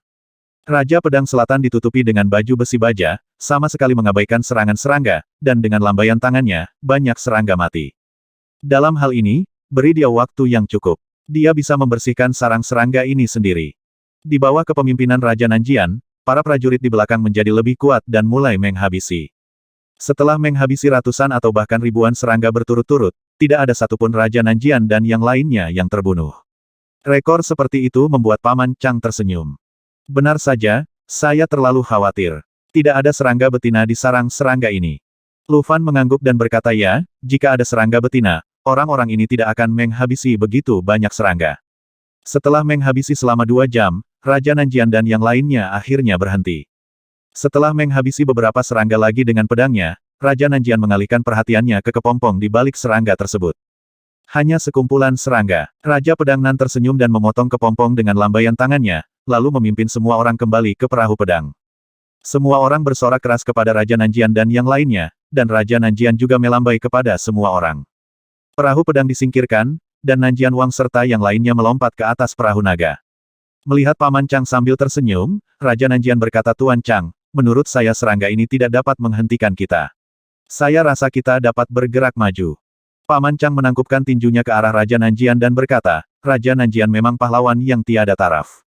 Raja Pedang Selatan ditutupi dengan baju besi baja, sama sekali mengabaikan serangan serangga, dan dengan lambaian tangannya, banyak serangga mati. Dalam hal ini, beri dia waktu yang cukup. Dia bisa membersihkan sarang serangga ini sendiri. Di bawah kepemimpinan Raja Nanjian, para prajurit di belakang menjadi lebih kuat dan mulai menghabisi. Setelah menghabisi ratusan atau bahkan ribuan serangga berturut-turut, tidak ada satupun Raja Nanjian dan yang lainnya yang terbunuh. Rekor seperti itu membuat Paman Chang tersenyum. Benar saja, saya terlalu khawatir. Tidak ada serangga betina di sarang serangga ini. Lu Fan mengangguk dan berkata ya, jika ada serangga betina, orang-orang ini tidak akan menghabisi begitu banyak serangga. Setelah menghabisi selama 2 jam, Raja Nanjian dan yang lainnya akhirnya berhenti. Setelah menghabisi beberapa serangga lagi dengan pedangnya, Raja Nanjian mengalihkan perhatiannya ke kepompong di balik serangga tersebut. Hanya sekumpulan serangga. Raja Pedang Nan tersenyum dan memotong kepompong dengan lambaian tangannya, lalu memimpin semua orang kembali ke perahu pedang. Semua orang bersorak keras kepada Raja Nanjian dan yang lainnya, dan Raja Nanjian juga melambai kepada semua orang. Perahu pedang disingkirkan, dan Nanjian Wang serta yang lainnya melompat ke atas perahu naga. Melihat Paman Chang sambil tersenyum, Raja Nanjian berkata Tuan Chang, menurut saya serangga ini tidak dapat menghentikan kita. Saya rasa kita dapat bergerak maju. Paman Chang menangkupkan tinjunya ke arah Raja Nanjian dan berkata, Raja Nanjian memang pahlawan yang tiada taraf.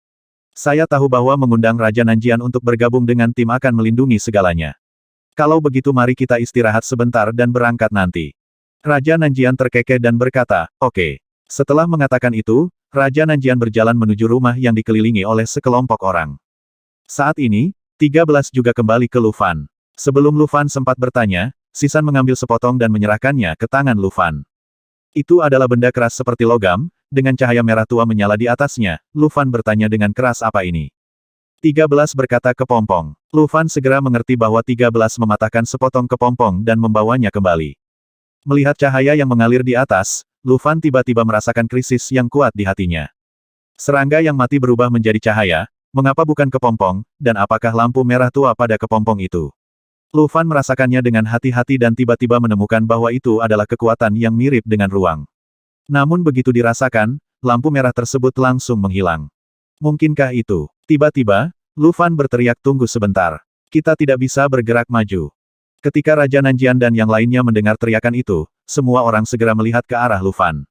Saya tahu bahwa mengundang Raja Nanjian untuk bergabung dengan tim akan melindungi segalanya. Kalau begitu mari kita istirahat sebentar dan berangkat nanti. Raja Nanjian terkekeh dan berkata, oke. Setelah mengatakan itu, Raja Nanjian berjalan menuju rumah yang dikelilingi oleh sekelompok orang. Saat ini, 13 juga kembali ke Lu Fan. Sebelum Lu Fan sempat bertanya, Sisan mengambil sepotong dan menyerahkannya ke tangan Lu Fan. Itu adalah benda keras seperti logam, dengan cahaya merah tua menyala di atasnya. Lu Fan bertanya dengan keras apa ini. 13 berkata kepompong. Lu Fan segera mengerti bahwa 13 mematahkan sepotong kepompong dan membawanya kembali. Melihat cahaya yang mengalir di atas, Lu Fan tiba-tiba merasakan krisis yang kuat di hatinya. Serangga yang mati berubah menjadi cahaya, mengapa bukan kepompong, dan apakah lampu merah tua pada kepompong itu? Lu Fan merasakannya dengan hati-hati dan tiba-tiba menemukan bahwa itu adalah kekuatan yang mirip dengan ruang. Namun begitu dirasakan, lampu merah tersebut langsung menghilang. Mungkinkah itu? Tiba-tiba, Lu Fan berteriak tunggu sebentar. Kita tidak bisa bergerak maju. Ketika Raja Nanjian dan yang lainnya mendengar teriakan itu, semua orang segera melihat ke arah Lu Fan.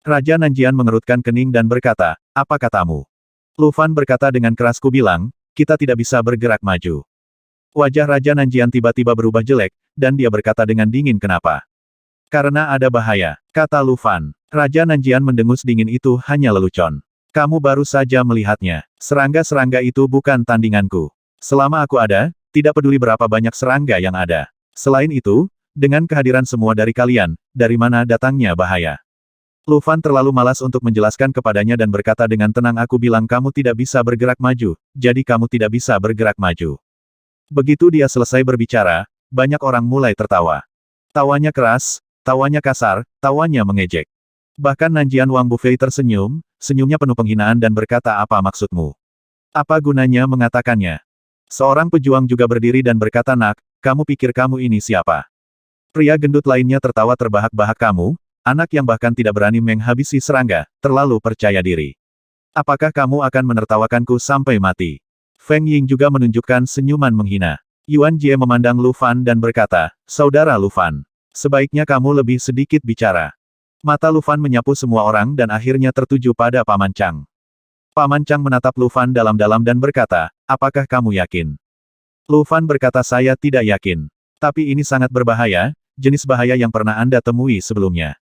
Raja Nanjian mengerutkan kening dan berkata, apa katamu? Lu Fan berkata dengan keras kubilang, kita tidak bisa bergerak maju. Wajah Raja Nanjian tiba-tiba berubah jelek, dan dia berkata dengan dingin kenapa? Karena ada bahaya, kata Lu Fan. Raja Nanjian mendengus dingin itu hanya lelucon. Kamu baru saja melihatnya. Serangga-serangga itu bukan tandinganku. Selama aku ada, tidak peduli berapa banyak serangga yang ada. Selain itu, dengan kehadiran semua dari kalian, dari mana datangnya bahaya? Lu Fan terlalu malas untuk menjelaskan kepadanya dan berkata dengan tenang aku bilang kamu tidak bisa bergerak maju, jadi kamu tidak bisa bergerak maju. Begitu dia selesai berbicara, banyak orang mulai tertawa. Tawanya keras, tawanya kasar, tawanya mengejek. Bahkan Nanjian Wang Bufei tersenyum, senyumnya penuh penghinaan dan berkata apa maksudmu? Apa gunanya mengatakannya? Seorang pejuang juga berdiri dan berkata nak, kamu pikir kamu ini siapa? Pria gendut lainnya tertawa terbahak-bahak anak yang bahkan tidak berani menghabisi serangga, terlalu percaya diri. Apakah kamu akan menertawakanku sampai mati? Feng Ying juga menunjukkan senyuman menghina. Yuan Jie memandang Lu Fan dan berkata, Saudara Lu Fan, sebaiknya kamu lebih sedikit bicara. Mata Lu Fan menyapu semua orang dan akhirnya tertuju pada Paman Chang. Paman Chang menatap Lu Fan dalam-dalam dan berkata, apakah kamu yakin? Lu Fan berkata saya tidak yakin. Tapi ini sangat berbahaya, jenis bahaya yang pernah Anda temui sebelumnya.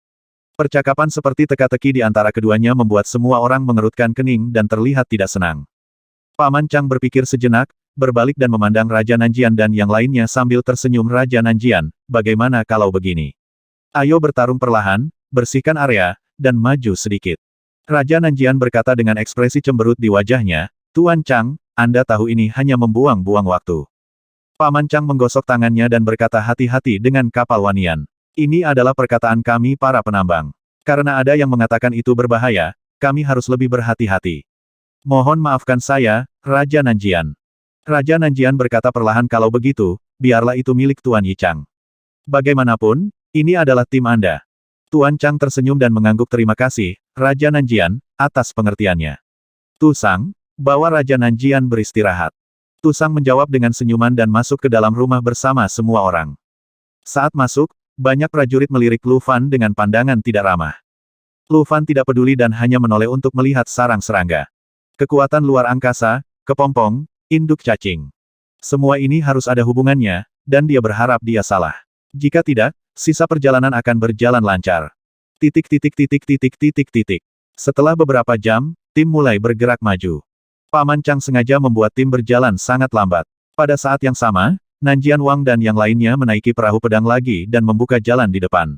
Percakapan seperti teka-teki di antara keduanya membuat semua orang mengerutkan kening dan terlihat tidak senang. Paman Chang berpikir sejenak, berbalik dan memandang Raja Nanjian dan yang lainnya sambil tersenyum. Raja Nanjian, bagaimana kalau begini? Ayo bertarung perlahan, bersihkan area, dan maju sedikit. Raja Nanjian berkata dengan ekspresi cemberut di wajahnya, Tuan Chang, Anda tahu ini hanya membuang-buang waktu. Paman Chang menggosok tangannya dan berkata hati-hati dengan kapal Wanian. Ini adalah perkataan kami para penambang. Karena ada yang mengatakan itu berbahaya, kami harus lebih berhati-hati. Mohon maafkan saya, Raja Nanjian. Raja Nanjian berkata perlahan kalau begitu, biarlah itu milik Tuan Yichang. Bagaimanapun, ini adalah tim Anda. Tuan Chang tersenyum dan mengangguk terima kasih, Raja Nanjian, atas pengertiannya. Tusang, bawa Raja Nanjian beristirahat. Tusang menjawab dengan senyuman dan masuk ke dalam rumah bersama semua orang. Saat masuk, banyak prajurit melirik Lu Fan dengan pandangan tidak ramah. Lu Fan tidak peduli dan hanya menoleh untuk melihat sarang serangga. Kekuatan luar angkasa, kepompong, induk cacing. Semua ini harus ada hubungannya, dan dia berharap dia salah. Jika tidak, sisa perjalanan akan berjalan lancar. Setelah beberapa jam, tim mulai bergerak maju. Paman Chang sengaja membuat tim berjalan sangat lambat. Pada saat yang sama, Nanjian Wang dan yang lainnya menaiki perahu pedang lagi dan membuka jalan di depan.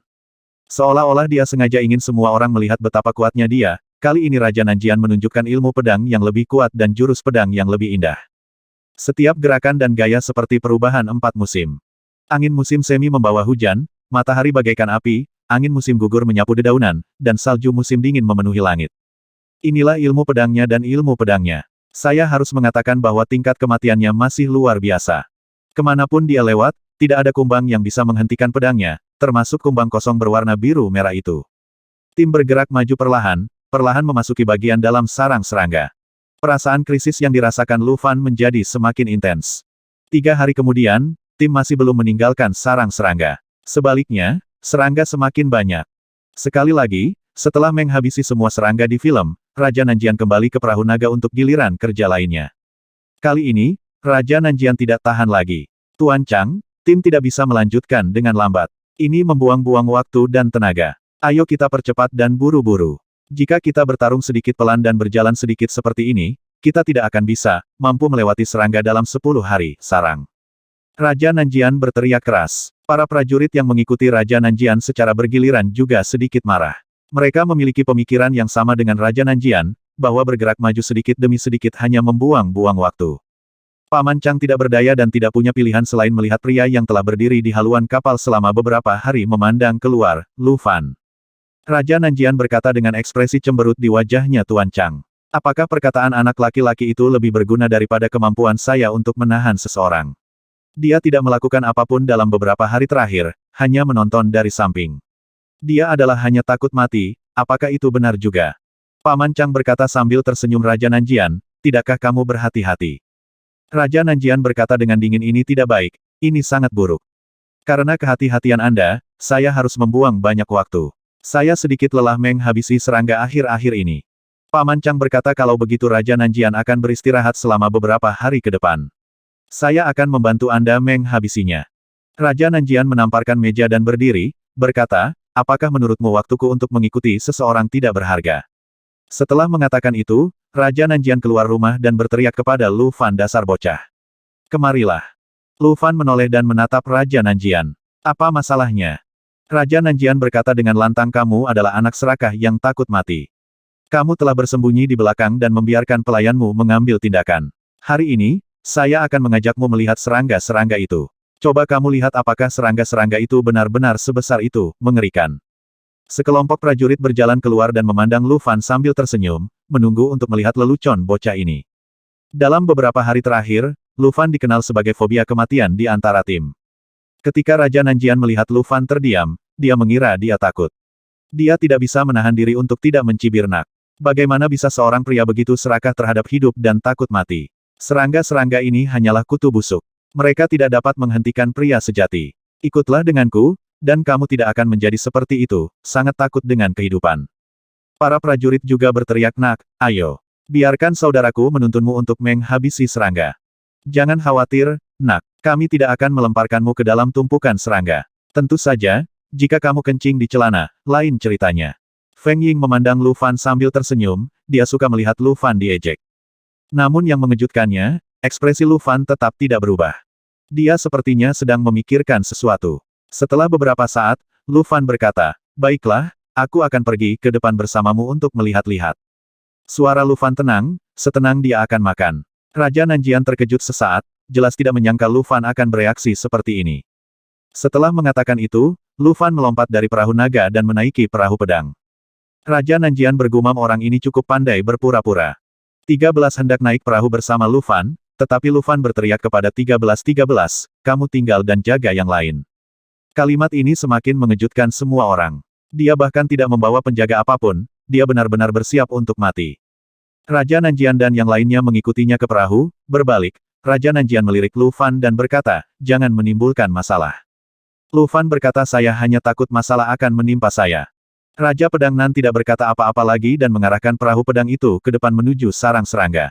Seolah-olah dia sengaja ingin semua orang melihat betapa kuatnya dia. Kali ini Raja Nanjian menunjukkan ilmu pedang yang lebih kuat dan jurus pedang yang lebih indah. Setiap gerakan dan gaya seperti perubahan 4 musim. Angin musim semi membawa hujan, matahari bagaikan api, angin musim gugur menyapu dedaunan, dan salju musim dingin memenuhi langit. Inilah ilmu pedangnya dan ilmu pedangnya. Saya harus mengatakan bahwa tingkat kematiannya masih luar biasa. Kemanapun dia lewat, tidak ada kumbang yang bisa menghentikan pedangnya, termasuk kumbang kosong berwarna biru merah itu. Tim bergerak maju perlahan memasuki bagian dalam sarang serangga. Perasaan krisis yang dirasakan Lu Fan menjadi semakin intens. 3 hari kemudian, tim masih belum meninggalkan sarang serangga. Sebaliknya, serangga semakin banyak. Sekali lagi, setelah menghabisi semua serangga di film, Raja Nanjian kembali ke perahu naga untuk giliran kerja lainnya. Kali ini, Raja Nanjian tidak tahan lagi. Tuan Chang, tim tidak bisa melanjutkan dengan lambat. Ini membuang-buang waktu dan tenaga. Ayo kita percepat dan buru-buru. Jika kita bertarung sedikit pelan dan berjalan sedikit seperti ini, kita tidak akan bisa mampu melewati serangga dalam 10 hari, sarang. Raja Nanjian berteriak keras. Para prajurit yang mengikuti Raja Nanjian secara bergiliran juga sedikit marah. Mereka memiliki pemikiran yang sama dengan Raja Nanjian, bahwa bergerak maju sedikit demi sedikit hanya membuang-buang waktu. Paman Chang tidak berdaya dan tidak punya pilihan selain melihat pria yang telah berdiri di haluan kapal selama beberapa hari memandang keluar, Lu Fan. Raja Nanjian berkata dengan ekspresi cemberut di wajahnya Tuan Chang. Apakah perkataan anak laki-laki itu lebih berguna daripada kemampuan saya untuk menahan seseorang? Dia tidak melakukan apapun dalam beberapa hari terakhir, hanya menonton dari samping. Dia adalah hanya takut mati, apakah itu benar juga? Paman Chang berkata sambil tersenyum. Raja Nanjian, tidakkah kamu berhati-hati? Raja Nanjian berkata dengan dingin, ini tidak baik, ini sangat buruk. Karena kehati-hatian Anda, saya harus membuang banyak waktu. Saya sedikit lelah menghabisi serangga akhir-akhir ini. Paman Chang berkata kalau begitu Raja Nanjian akan beristirahat selama beberapa hari ke depan. Saya akan membantu Anda menghabisinya. Raja Nanjian menamparkan meja dan berdiri, berkata, apakah menurutmu waktuku untuk mengikuti seseorang tidak berharga? Setelah mengatakan itu, Raja Nanjian keluar rumah dan berteriak kepada Lu Fan, dasar bocah. Kemarilah. Lu Fan menoleh dan menatap Raja Nanjian. Apa masalahnya? Raja Nanjian berkata dengan lantang, kamu adalah anak serakah yang takut mati. Kamu telah bersembunyi di belakang dan membiarkan pelayanmu mengambil tindakan. Hari ini, saya akan mengajakmu melihat serangga-serangga itu. Coba kamu lihat apakah serangga-serangga itu benar-benar sebesar itu, mengerikan. Sekelompok prajurit berjalan keluar dan memandang Lu Fan sambil tersenyum, menunggu untuk melihat lelucon bocah ini. Dalam beberapa hari terakhir, Lu Fan dikenal sebagai fobia kematian di antara tim. Ketika Raja Nanjian melihat Lu Fan terdiam, dia mengira dia takut. Dia tidak bisa menahan diri untuk tidak mencibir Nak. Bagaimana bisa seorang pria begitu serakah terhadap hidup dan takut mati? Serangga-serangga ini hanyalah kutu busuk. Mereka tidak dapat menghentikan pria sejati. Ikutlah denganku, dan kamu tidak akan menjadi seperti itu, sangat takut dengan kehidupan. Para prajurit juga berteriak, Nak, ayo. Biarkan saudaraku menuntunmu untuk menghabisi serangga. Jangan khawatir, Nak, kami tidak akan melemparkanmu ke dalam tumpukan serangga. Tentu saja, jika kamu kencing di celana, lain ceritanya. Feng Ying memandang Lu Fan sambil tersenyum, dia suka melihat Lu Fan diejek. Namun yang mengejutkannya, ekspresi Lu Fan tetap tidak berubah. Dia sepertinya sedang memikirkan sesuatu. Setelah beberapa saat, Lu Fan berkata, baiklah, aku akan pergi ke depan bersamamu untuk melihat-lihat. Suara Lu Fan tenang, setenang dia akan makan. Raja Nanjian terkejut sesaat, jelas tidak menyangka Lu Fan akan bereaksi seperti ini. Setelah mengatakan itu, Lu Fan melompat dari perahu naga dan menaiki perahu pedang. Raja Nanjian bergumam orang ini cukup pandai berpura-pura. 13 hendak naik perahu bersama Lu Fan, tetapi Lu Fan berteriak kepada 13, kamu tinggal dan jaga yang lain. Kalimat ini semakin mengejutkan semua orang. Dia bahkan tidak membawa penjaga apapun, dia benar-benar bersiap untuk mati. Raja Nanjian dan yang lainnya mengikutinya ke perahu, berbalik, Raja Nanjian melirik Lu Fan dan berkata, jangan menimbulkan masalah. Lu Fan berkata saya hanya takut masalah akan menimpa saya. Raja Pedang Nan tidak berkata apa-apa lagi dan mengarahkan perahu pedang itu ke depan menuju sarang serangga.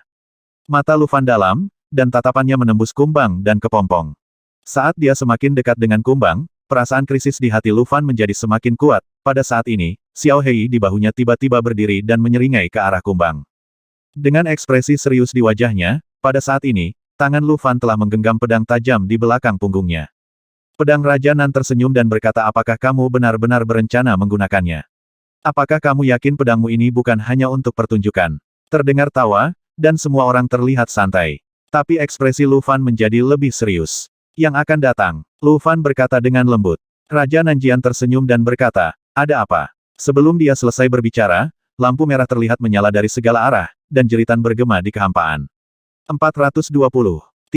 Mata Lu Fan dalam, dan tatapannya menembus kumbang dan kepompong. Saat dia semakin dekat dengan kumbang, perasaan krisis di hati Lu Fan menjadi semakin kuat. Pada saat ini, Xiao Hei di bahunya tiba-tiba berdiri dan menyeringai ke arah kumbang. Dengan ekspresi serius di wajahnya, pada saat ini, tangan Lu Fan telah menggenggam pedang tajam di belakang punggungnya. Pedang Raja Nan tersenyum dan berkata apakah kamu benar-benar berencana menggunakannya? Apakah kamu yakin pedangmu ini bukan hanya untuk pertunjukan? Terdengar tawa, dan semua orang terlihat santai. Tapi ekspresi Lu Fan menjadi lebih serius. Yang akan datang, Lu Fan berkata dengan lembut. Raja Nanjian tersenyum dan berkata, ada apa? Sebelum dia selesai berbicara, lampu merah terlihat menyala dari segala arah, dan jeritan bergema di kehampaan. 420.